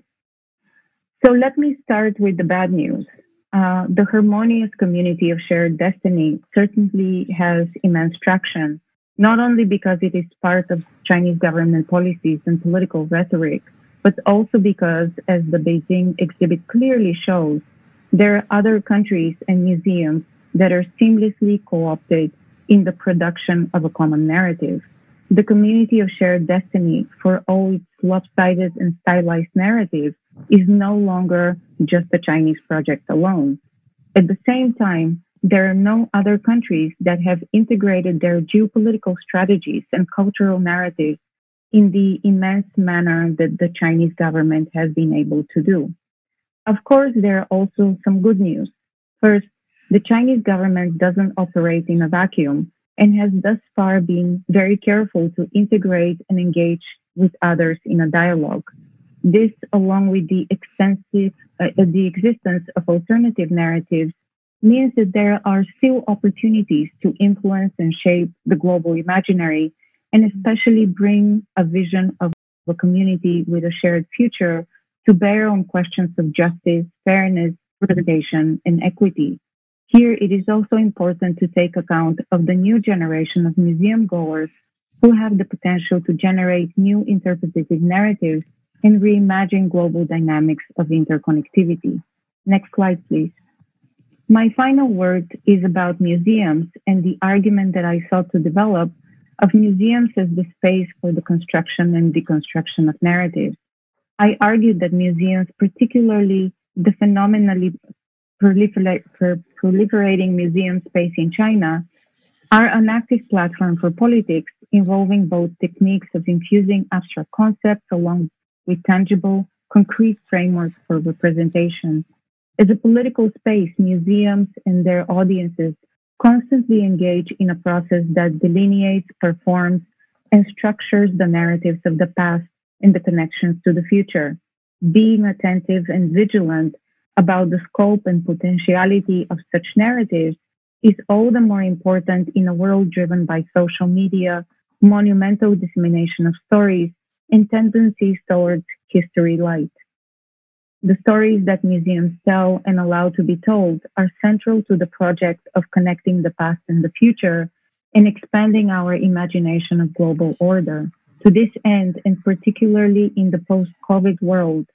So let me start with the bad news. The harmonious community of shared destiny certainly has immense traction, not only because it is part of Chinese government policies and political rhetoric, but also because, as the Beijing exhibit clearly shows, there are other countries and museums that are seamlessly co-opted in the production of a common narrative. the community of shared destiny, for all its lopsided and stylized narrative, is no longer just a Chinese project alone. At the same time, there are no other countries that have integrated their geopolitical strategies and cultural narratives in the immense manner that the Chinese government has been able to do. Of course, there are also some good news. First, the Chinese government doesn't operate in a vacuum and has thus far been very careful to integrate and engage with others in a dialogue. This, along with the existence of alternative narratives, means that there are still opportunities to influence and shape the global imaginary, and especially bring a vision of a community with a shared future to bear on questions of justice, fairness, representation, and equity. Here, it is also important to take account of the new generation of museum goers who have the potential to generate new interpretative narratives and reimagine global dynamics of interconnectivity. Next slide, please. My final word is about museums and the argument that I sought to develop of museums as the space for the construction and deconstruction of narratives. I argued that museums, particularly the phenomenally proliferating museum space in China, are an active platform for politics involving both techniques of infusing abstract concepts along with tangible, concrete frameworks for representation. As a political space, museums and their audiences constantly engage in a process that delineates, performs, and structures the narratives of the past and the connections to the future. Being attentive and vigilant about the scope and potentiality of such narratives is all the more important in a world driven by social media, monumental dissemination of stories, and tendencies towards history light. The stories that museums tell and allow to be told are central to the project of connecting the past and the future and expanding our imagination of global order. To this end, and particularly in the post-COVID world,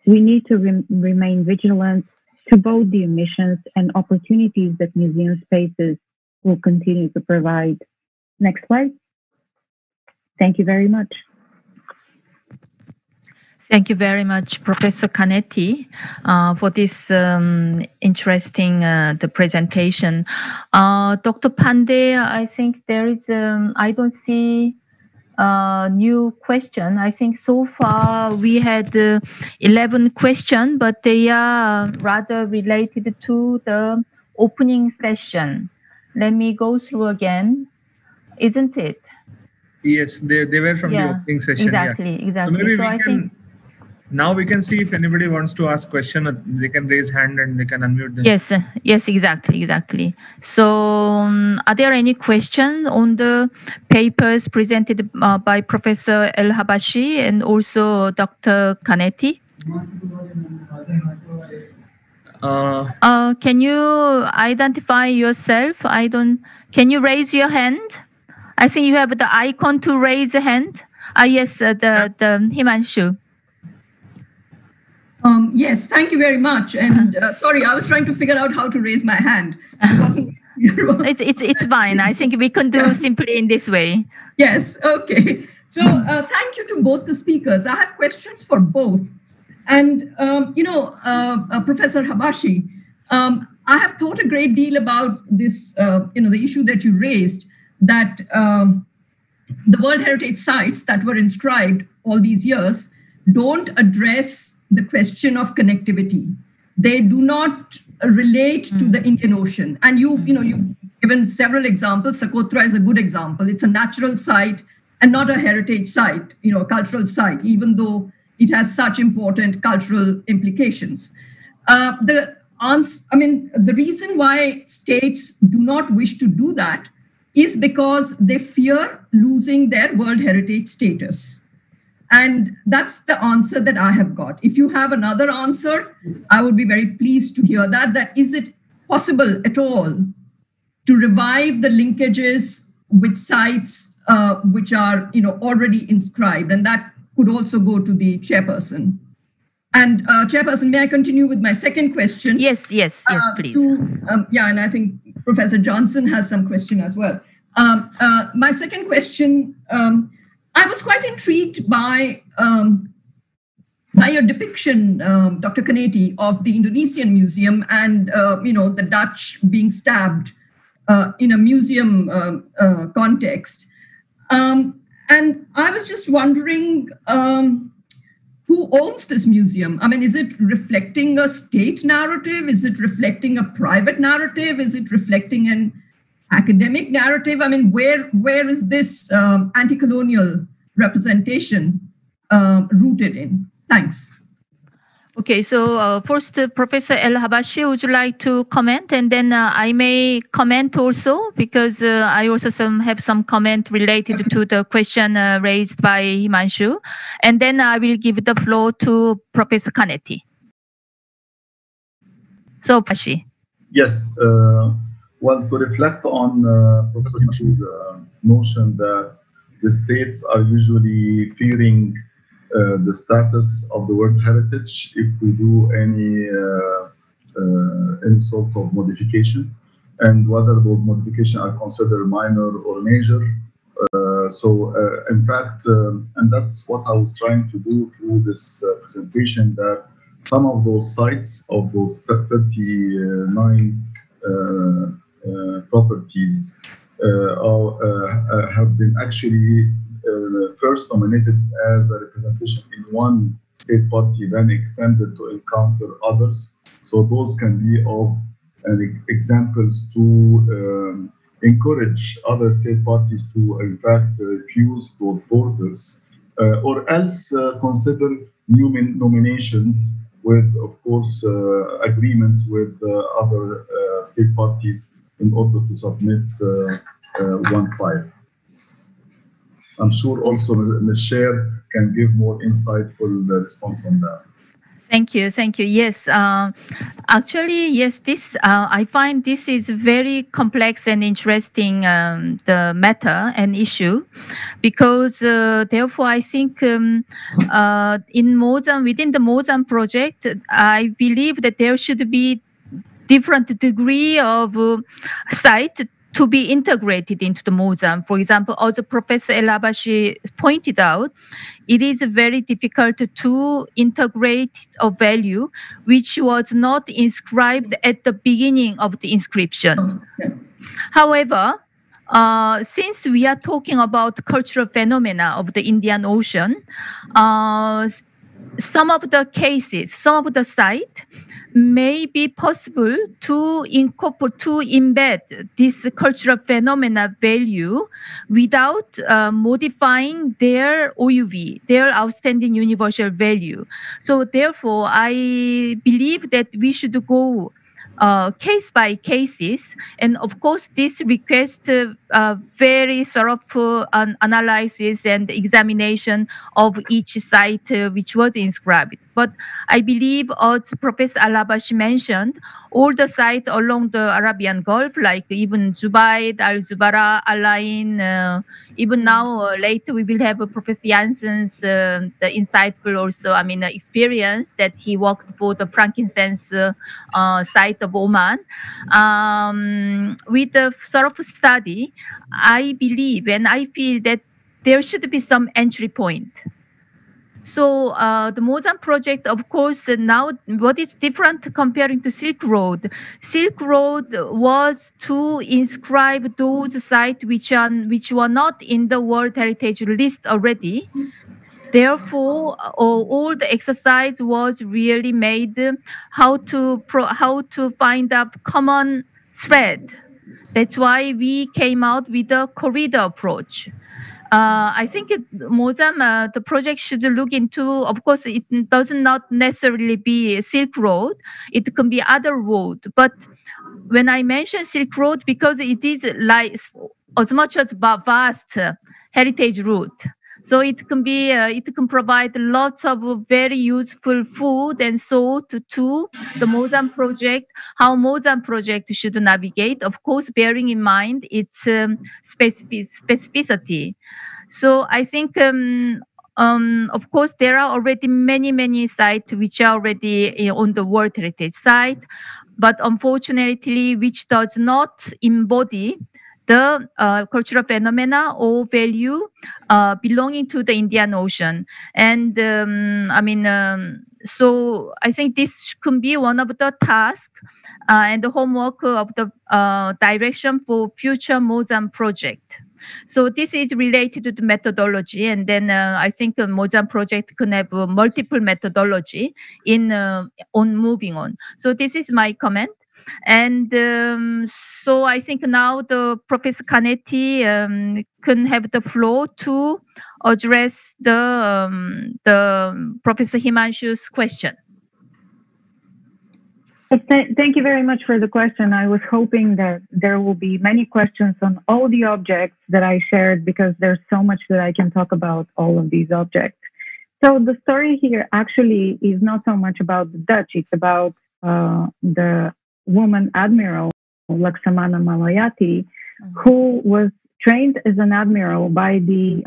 we need to remain vigilant to both the omissions and opportunities that museum spaces will continue to provide. Next slide. Thank you very much. Thank you very much, Professor Kaneti, for this interesting the presentation. Dr. Pandey, I think there is, I don't see a new question. I think so far we had 11 questions, but they are rather related to the opening session. Let me go through again, isn't it? Yes, they were from the opening session. Exactly, yeah. exactly. So maybe so we can... Now we can see if anybody wants to ask question, they can raise hand and they can unmute themselves. Yes, exactly. So are there any questions on the papers presented by Professor el-Habashi and also Dr. Kaneti? Can you identify yourself? Can you raise your hand? I think you have the icon to raise a hand. Yes, the Himanshu. Yes, thank you very much. And sorry, I was trying to figure out how to raise my hand. It's fine. I think we can do simply in this way. Yes, okay. So thank you to both the speakers. I have questions for both. And, Professor Habashi, I have thought a great deal about this, the issue that you raised, that the World Heritage Sites that were inscribed all these years don't address the question of connectivity. They do not relate to the Indian Ocean. And you've given several examples. Socotra is a good example. It's a natural site and not a heritage site, a cultural site, even though it has such important cultural implications. The reason why states do not wish to do that is because they fear losing their World Heritage status. And that's the answer that I have got. If you have another answer, I would be very pleased to hear that. That is it possible at all to revive the linkages with sites which are already inscribed? And that could also go to the chairperson. And chairperson, may I continue with my second question? Yes, please. And I think Professor Johnson has some question as well. My second question, I was quite intrigued by your depiction, Dr. Kaneti, of the Indonesian museum and the Dutch being stabbed in a museum context. And I was just wondering, who owns this museum? I mean, is it reflecting a state narrative? Is it reflecting a private narrative? Is it reflecting an academic narrative? I mean, where is this anti-colonial representation rooted in? Thanks. Okay, so first, Professor el-Habashi, would you like to comment? And then I may comment also, because I also have some comment related to the question raised by Himanshu. And then I will give the floor to Professor Kaneti. So, Habashi. Yes. Well, to reflect on Professor Himanshu's notion that the states are usually fearing the status of the World Heritage if we do any sort of modification, and whether those modifications are considered minor or major. In fact, and that's what I was trying to do through this presentation, that some of those sites of those 39 properties have been actually first nominated as a representation in one state party, then extended to encounter others. So those can be of examples to encourage other state parties to, in fact, refuse those borders, or else consider new nominations with, of course, agreements with other state parties in order to submit one file. I'm sure also Ms. Sher can give more insightful response on that. Thank you. Thank you. Yes, actually, yes, this I find this is very complex and interesting, the matter and issue, because therefore I think in Mozam, within the Mozam project, I believe that there should be different degree of site to be integrated into the Mozam. For example, as Professor el-Habashi pointed out, it is very difficult to integrate a value which was not inscribed at the beginning of the inscription. However, since we are talking about cultural phenomena of the Indian Ocean, some of the cases, some of the sites may be possible to incorporate, to embed this cultural phenomena value without modifying their OUV, their outstanding universal value. So therefore, I believe that we should go case by cases, and of course this requests very thorough analysis and examination of each site which was inscribed. But I believe, as Professor el-Habashi mentioned, all the sites along the Arabian Gulf, like even Zubayd, Al-Zubara, Alaa, even now later we will have Professor Jansen's the insightful also, experience that he worked for the frankincense site of Oman. With the sort of study, I believe and I feel that there should be some entry point. So the Mozam project, of course, now what is different comparing to Silk Road? Silk Road was to inscribe those sites which were not in the World Heritage List already. Therefore, all the exercise was really made how to find a common thread. That's why we came out with a corridor approach. I think Mozam, the project should look into, of course, it does not necessarily be Silk Road. It can be other road. But when I mention Silk Road, because it is like as much as vast heritage route. So it can be, it can provide lots of very useful food and salt to the Mozam project, how Mozam project should navigate, of course, bearing in mind its specificity. So I think, of course, there are already many sites which are already on the World Heritage site, but unfortunately, which does not embody the cultural phenomena or value belonging to the Indian Ocean. And so I think this could be one of the tasks and the homework of the direction for future Mozam project. So this is related to the methodology, and then I think the Mozam project can have multiple methodology in on moving on. So this is my comment. And so I think now the Professor Kaneti can have the floor to address the Professor Himanshu's question. Thank you very much for the question. I was hoping that there will be many questions on all the objects that I shared, because there's so much that I can talk about all of these objects. So the story here actually is not so much about the Dutch. It's about the woman admiral, Laksamana Malayati, who was trained as an admiral by the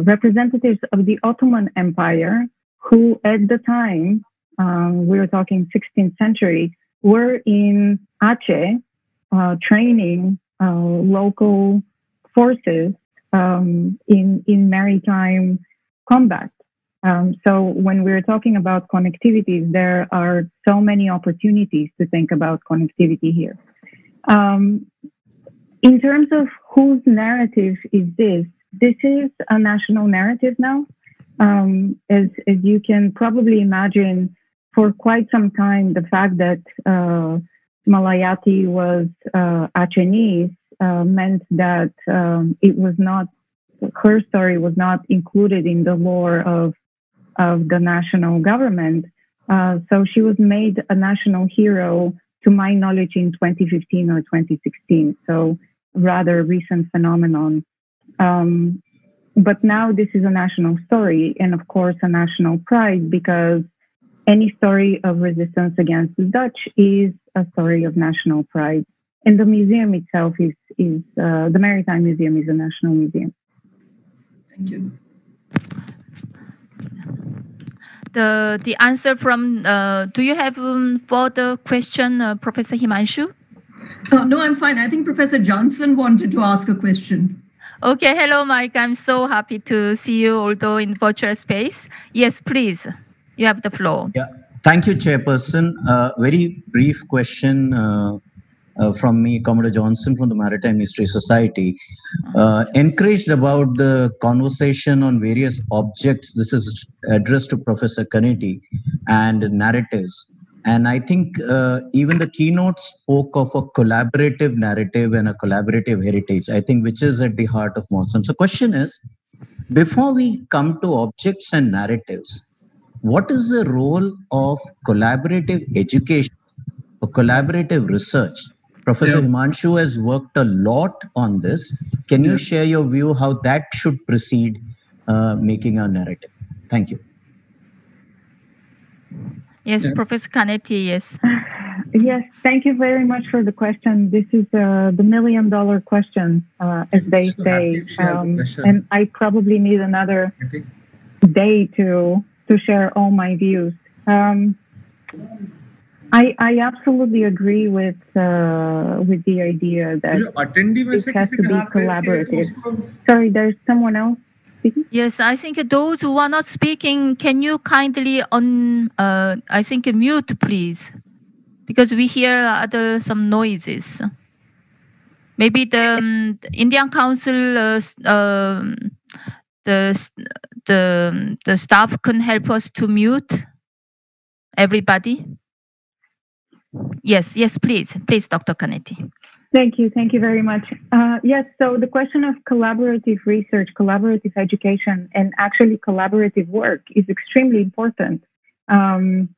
representatives of the Ottoman Empire, who at the time, we were talking 16th century, were in Aceh training local forces in maritime combat. So when we're talking about connectivities, there are so many opportunities to think about connectivity here. In terms of whose narrative is this is a national narrative now. As you can probably imagine, for quite some time, the fact that Malayati was Achenese meant that it was not, her story was not included in the lore of the national government. So she was made a national hero, to my knowledge, in 2015 or 2016. So rather recent phenomenon. But now this is a national story, and of course a national pride, because any story of resistance against the Dutch is a story of national pride. And the museum itself is the Maritime Museum is a national museum. Thank you. The answer from, do you have further question, Professor Himanshu? No, I'm fine. I think Professor Johnson wanted to ask a question. Okay, hello, Mike. I'm so happy to see you, although in virtual space. Yes, please. You have the floor. Yeah, thank you, Chairperson. Very brief question from me, Commodore Johnson from the Maritime History Society. Encouraged about the conversation on various objects. This is addressed to Professor Kaneti, and narratives. And I think even the keynote spoke of a collaborative narrative and a collaborative heritage, I think, which is at the heart of Mozam. So question is, before we come to objects and narratives, what is the role of collaborative education or collaborative research? Professor Himanshu has worked a lot on this. Can you share your view how that should precede making a narrative? Thank you. Yes, Professor Kaneti, yes. Yes, thank you very much for the question. This is the million-dollar question, as they say. And I probably need another day to share all my views. I absolutely agree with the idea that it has to be collaborative. Sorry, there's someone else speaking? Yes, I think those who are not speaking, can you kindly I think mute, please, because we hear some noises. Maybe the Indian Council, the staff can help us to mute everybody. Yes, please, Dr. Kaneti. Thank you very much. Yes, so the question of collaborative research, collaborative education, and actually collaborative work is extremely important. And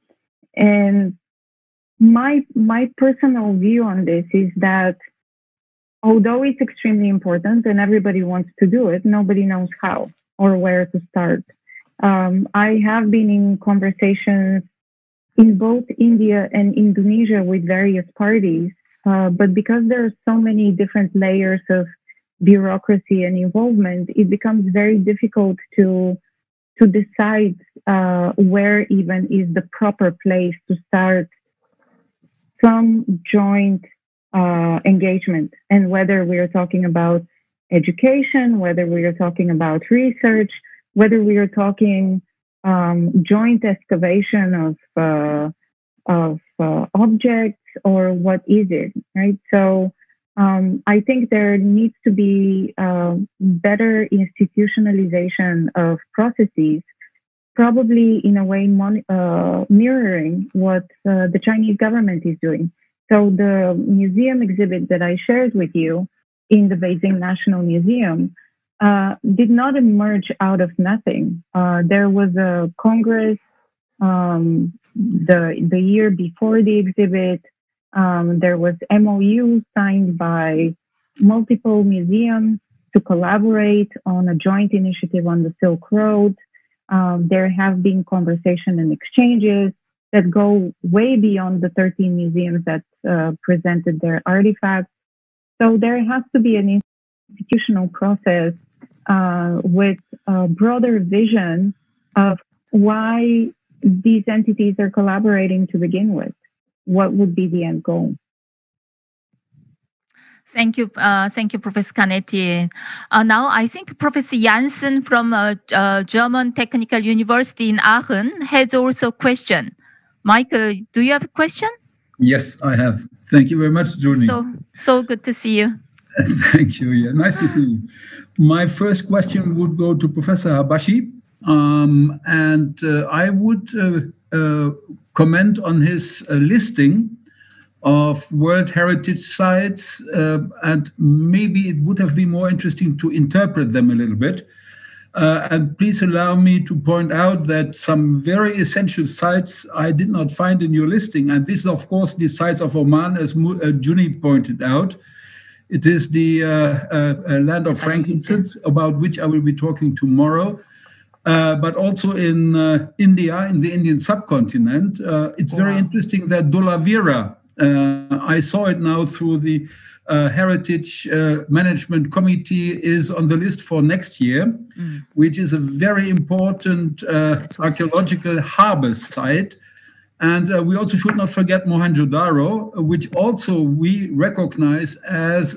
my personal view on this is that although it's extremely important and everybody wants to do it, nobody knows how or where to start. I have been in conversations in both India and Indonesia with various parties, but because there are so many different layers of bureaucracy and involvement, it becomes very difficult to decide where even is the proper place to start some joint engagement. And whether we are talking about education, whether we are talking about research, whether we are talking joint excavation of objects, or what is it, right? So I think there needs to be better institutionalization of processes, probably in a way mirroring what the Chinese government is doing. So the museum exhibit that I shared with you in the Beijing National Museum did not emerge out of nothing. There was a congress the year before the exhibit. There was MOU signed by multiple museums to collaborate on a joint initiative on the Silk Road. There have been conversation and exchanges that go way beyond the 13 museums that presented their artifacts. So there has to be an institutional process with a broader vision of why these entities are collaborating to begin with. What would be the end goal? Thank you, Professor Kaneti. Now, I think Professor Janssen from German Technical University in Aachen has also a question. Michael, do you have a question? Yes, I have. Thank you very much, Juhni. So good to see you. Thank you. Yeah, nice to see you. My first question would go to Professor el-Habashi, and I would comment on his listing of World Heritage Sites, and maybe it would have been more interesting to interpret them a little bit. And please allow me to point out that some very essential sites I did not find in your listing. And this is, of course, the sites of Oman, as Juhni pointed out. It is the land of frankincense, about which I will be talking tomorrow. But also in India, in the Indian subcontinent. It's very interesting that Dholavira, I saw it now through the Heritage Management Committee, is on the list for next year, which is a very important archaeological harbor site. And we also should not forget Mohenjo-Daro, which also we recognize as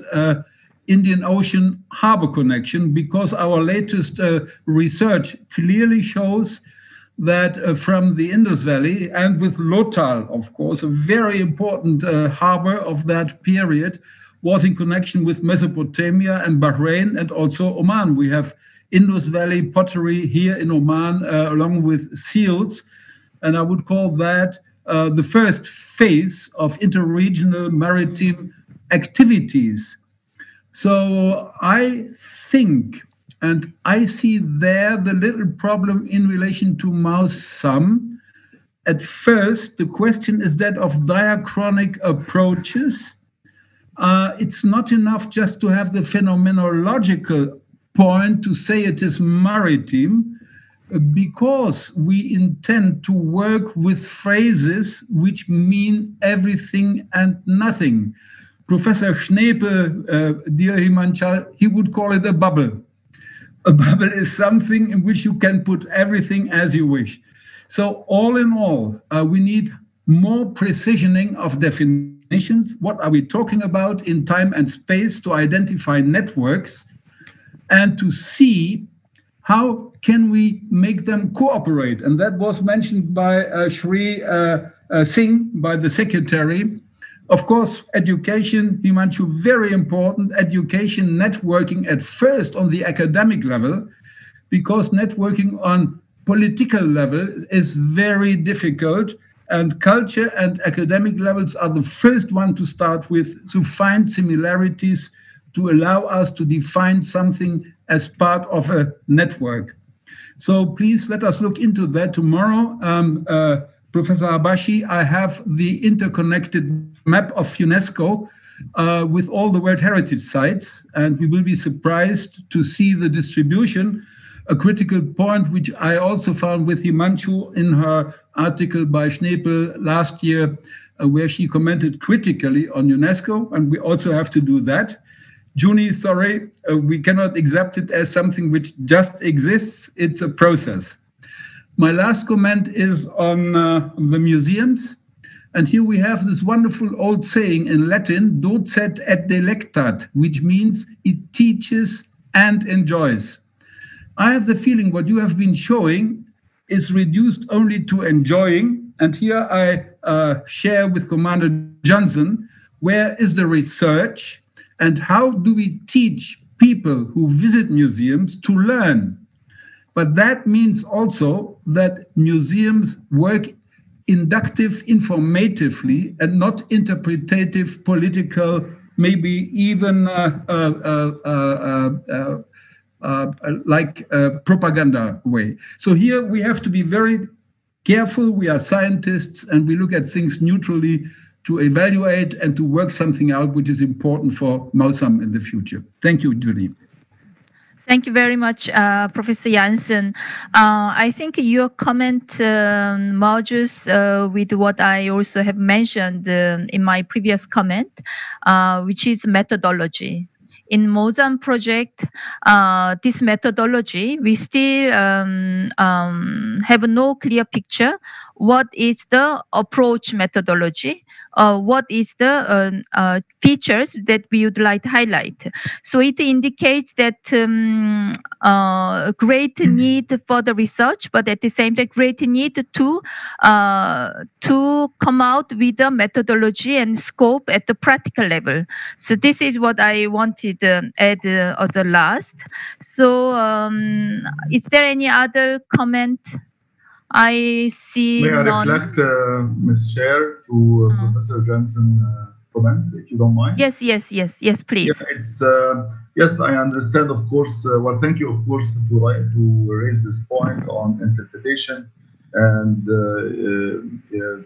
Indian Ocean harbor connection, because our latest research clearly shows that from the Indus Valley, and with Lothal, of course, a very important harbor of that period, was in connection with Mesopotamia and Bahrain and also Oman. We have Indus Valley pottery here in Oman, along with seals. And I would call that the first phase of interregional maritime activities. So I think, and I see there the little problem in relation to Mao's sum. At first, the question is that of diachronic approaches. It's not enough just to have the phenomenological point to say it is maritime, because we intend to work with phrases which mean everything and nothing. Professor Schnepe, dear Himanchal, he would call it a bubble. A bubble is something in which you can put everything as you wish. So all in all, we need more precisioning of definitions. What are we talking about in time and space to identify networks and to see how can we make them cooperate? And that was mentioned by Shri Singh, by the secretary. Of course, education, Himanshu, very important. Education networking at first on the academic level, because networking on political level is very difficult. And culture and academic levels are the first one to start with, to find similarities, to allow us to define something as part of a network. So please let us look into that tomorrow. Professor el-Habashi, I have the interconnected map of UNESCO with all the World Heritage Sites, and we will be surprised to see the distribution. A critical point, which I also found with Himanshu in her article by Schnepe last year, where she commented critically on UNESCO, and we also have to do that. Juhni, sorry, we cannot accept it as something which just exists. It's a process. My last comment is on the museums. And here we have this wonderful old saying in Latin, docet et delectat, which means it teaches and enjoys. I have the feeling what you have been showing is reduced only to enjoying. And here I share with Commander Johnson, where is the research and how do we teach people who visit museums to learn? But that means also that museums work inductive, informatively, and not interpretative, political, maybe even like propaganda way. So here we have to be very careful. We are scientists and we look at things neutrally to evaluate and to work something out which is important for Mausam in the future. Thank you, Juhni. Thank you very much, Professor Janssen. I think your comment merges with what I also have mentioned in my previous comment, which is methodology. In Mozam project, this methodology, we still have no clear picture. What is the approach methodology? What is the features that we would like to highlight? So it indicates that great need for the research, but at the same time, great need to come out with the methodology and scope at the practical level. So this is what I wanted to add as the last. So is there any other comment? I see. May I reflect, Ms. Chair, to Professor Janssen comment, if you don't mind? Yes, please. Yeah, it's yes, I understand, of course. Well, thank you, of course, to raise this point on interpretation and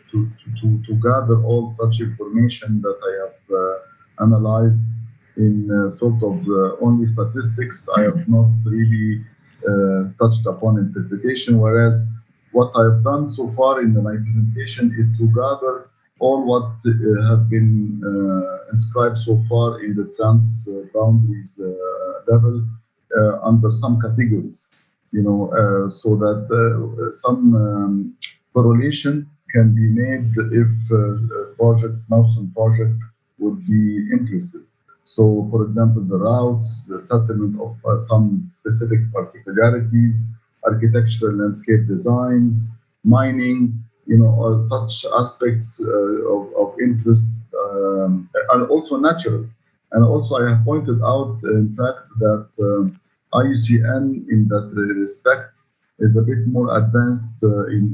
to gather all such information that I have analyzed in sort of only statistics. I have not really touched upon interpretation, whereas what I've done so far in my presentation is to gather all what have been inscribed so far in the trans boundaries level under some categories, you know, so that some correlation can be made if Mausam project would be interested. So, for example, the routes, the settlement of some specific particularities, architectural landscape designs, mining, you know, such aspects of interest, and also natural. And also I have pointed out, in fact, that IUCN in that respect is a bit more advanced in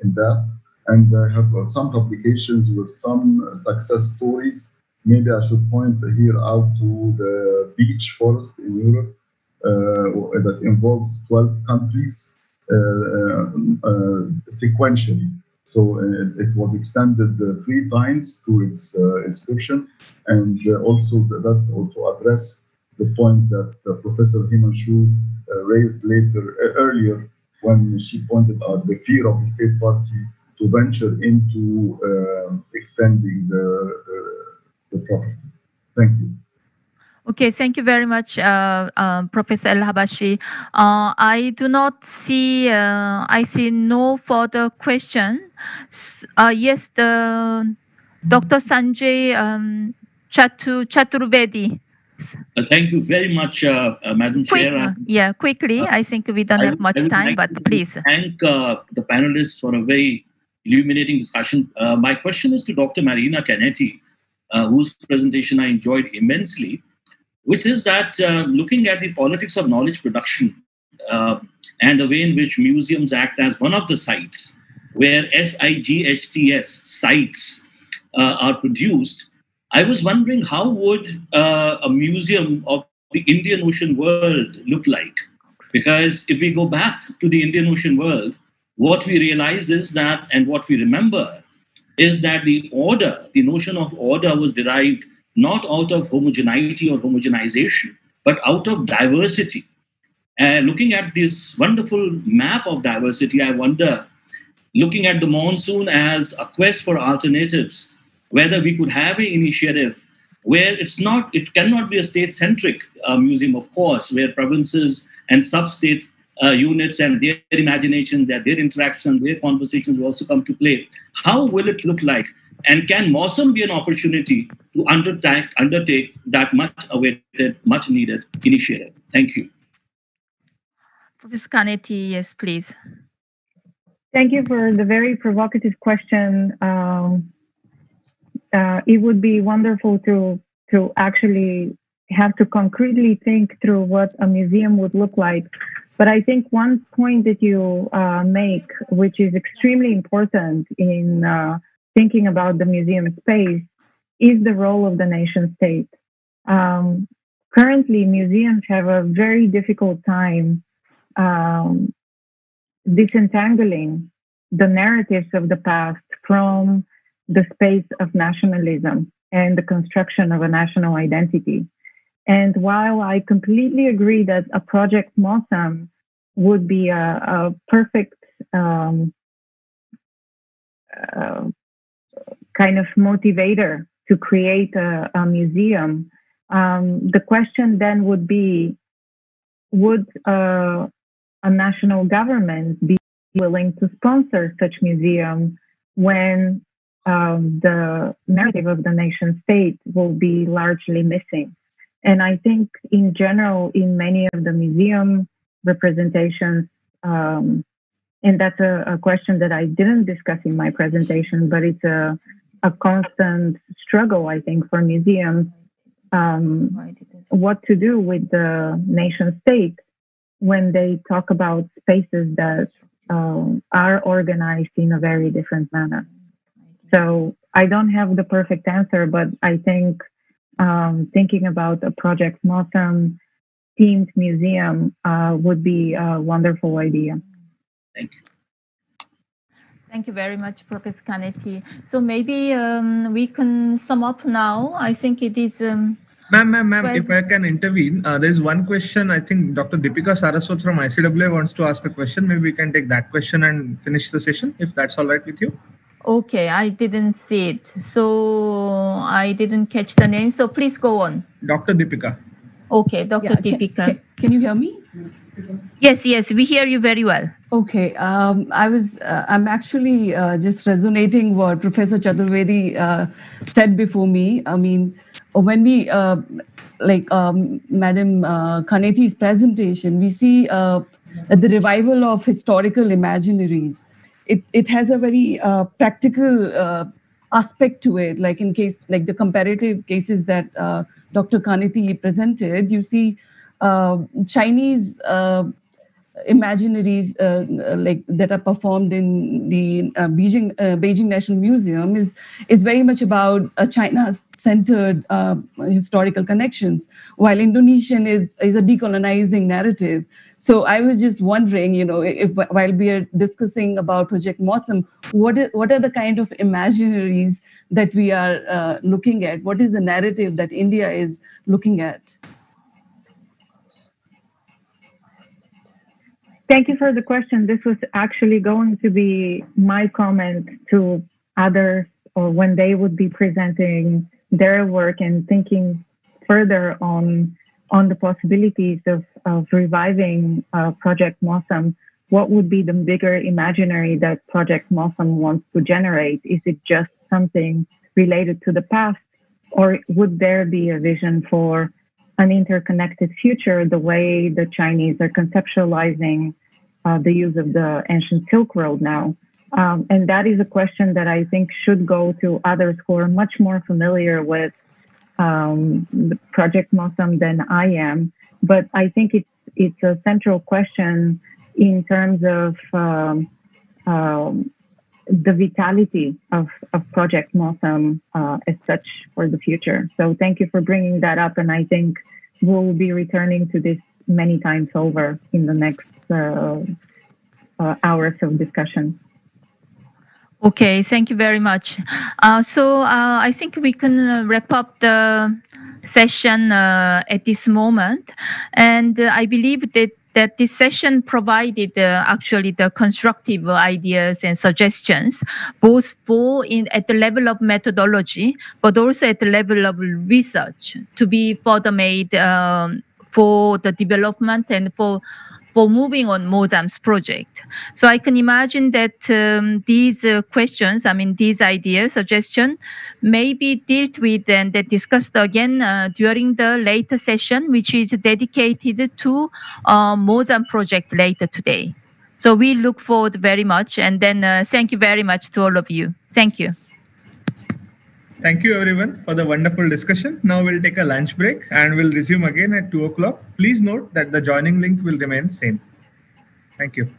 that. And I have some publications with some success stories. Maybe I should point here out to the beach forest in Europe, that involves 12 countries sequentially. So it was extended 3 times to its inscription, and also that to address the point that Professor Himanshu raised earlier when she pointed out the fear of the state party to venture into extending the property. Thank you. Okay, thank you very much, Professor el-Habashi. I do not see, I see no further question. Yes, Dr. Sanjay Chaturvedi. Thank you very much, Madam Chair. Yeah, quickly. I think we don't have much time, but please. Thank the panelists for a very illuminating discussion. My question is to Dr. Marina Kaneti, whose presentation I enjoyed immensely, which is that looking at the politics of knowledge production and the way in which museums act as one of the sites where SIGHTS sites are produced, I was wondering how would a museum of the Indian Ocean world look like? Because if we go back to the Indian Ocean world, what we realize is that, and what we remember, is that the order, the notion of order was derived not out of homogeneity or homogenization, but out of diversity. Looking at this wonderful map of diversity, I wonder, looking at the monsoon as a quest for alternatives, whether we could have an initiative where it cannot be a state-centric museum, of course, where provinces and sub-states units and their imagination, their interaction, their conversations will also come to play. How will it look like? And can MOSM be an opportunity to undertake that much awaited, much needed initiative? Thank you. Professor Kaneti, yes, please. Thank you for the very provocative question. It would be wonderful to actually have to concretely think through what a museum would look like. But I think one point that you make, which is extremely important in thinking about the museum space, is the role of the nation state. Currently, museums have a very difficult time disentangling the narratives of the past from the space of nationalism and the construction of a national identity. And while I completely agree that a project MOSM would be a perfect kind of motivator to create a museum, the question then would be, would a national government be willing to sponsor such museum when the narrative of the nation state will be largely missing? And I think in general, in many of the museum representations, and that's a question that I didn't discuss in my presentation, but it's a constant struggle, I think, for museums, what to do with the nation state when they talk about spaces that are organized in a very different manner. So I don't have the perfect answer, but I think thinking about a Project MOSM themed museum would be a wonderful idea. Thank you. Thank you very much, Professor Kaneti. So maybe we can sum up now. I think it is... Ma'am, if I can intervene, there's one question. I think Dr. Deepika Saraswat from ICAA wants to ask a question. Maybe we can take that question and finish the session, if that's all right with you. Okay, I didn't see it. So I didn't catch the name. So please go on. Dr. Deepika. Okay, Dr. Deepika. Can you hear me? Yes, we hear you very well. Okay, I'm actually just resonating what Professor Chaturvedi said before me. I mean, when we Madam Kaneti's presentation, we see the revival of historical imaginaries. It has a very practical aspect to it, like the comparative cases that Dr. Kaneti presented. You see Chinese imaginaries that are performed in the Beijing National Museum is very much about China-centered historical connections, while Indonesian is a decolonizing narrative. So I was just wondering, if while we are discussing about Project MOSM, what are the kind of imaginaries that we are looking at? What is the narrative that India is looking at? Thank you for the question. This was actually going to be my comment to others, or when they would be presenting their work and thinking further on the possibilities of reviving Project MOSM. What would be the bigger imaginary that Project MOSM wants to generate? Is it just something related to the past, or would there be a vision for an interconnected future, the way the Chinese are conceptualizing the use of the ancient Silk Road now? And that is a question that I think should go to others who are much more familiar with the Project MOSM than I am. But I think it's a central question in terms of the vitality of Project MOSM as such for the future. So thank you for bringing that up. And I think we'll be returning to this many times over in the next hours of discussion. Okay, thank you very much. So I think we can wrap up the session at this moment. And I believe that this session provided actually the constructive ideas and suggestions, both at the level of methodology, but also at the level of research to be further made for the development and for for moving on Mozam's project. So I can imagine that these questions, these ideas, suggestions, may be dealt with and discussed again during the later session, which is dedicated to Mozam project later today. So we look forward very much, and then thank you very much to all of you. Thank you. Thank you everyone for the wonderful discussion. Now we'll take a lunch break and we'll resume again at 2 o'clock. Please note that the joining link will remain same. Thank you.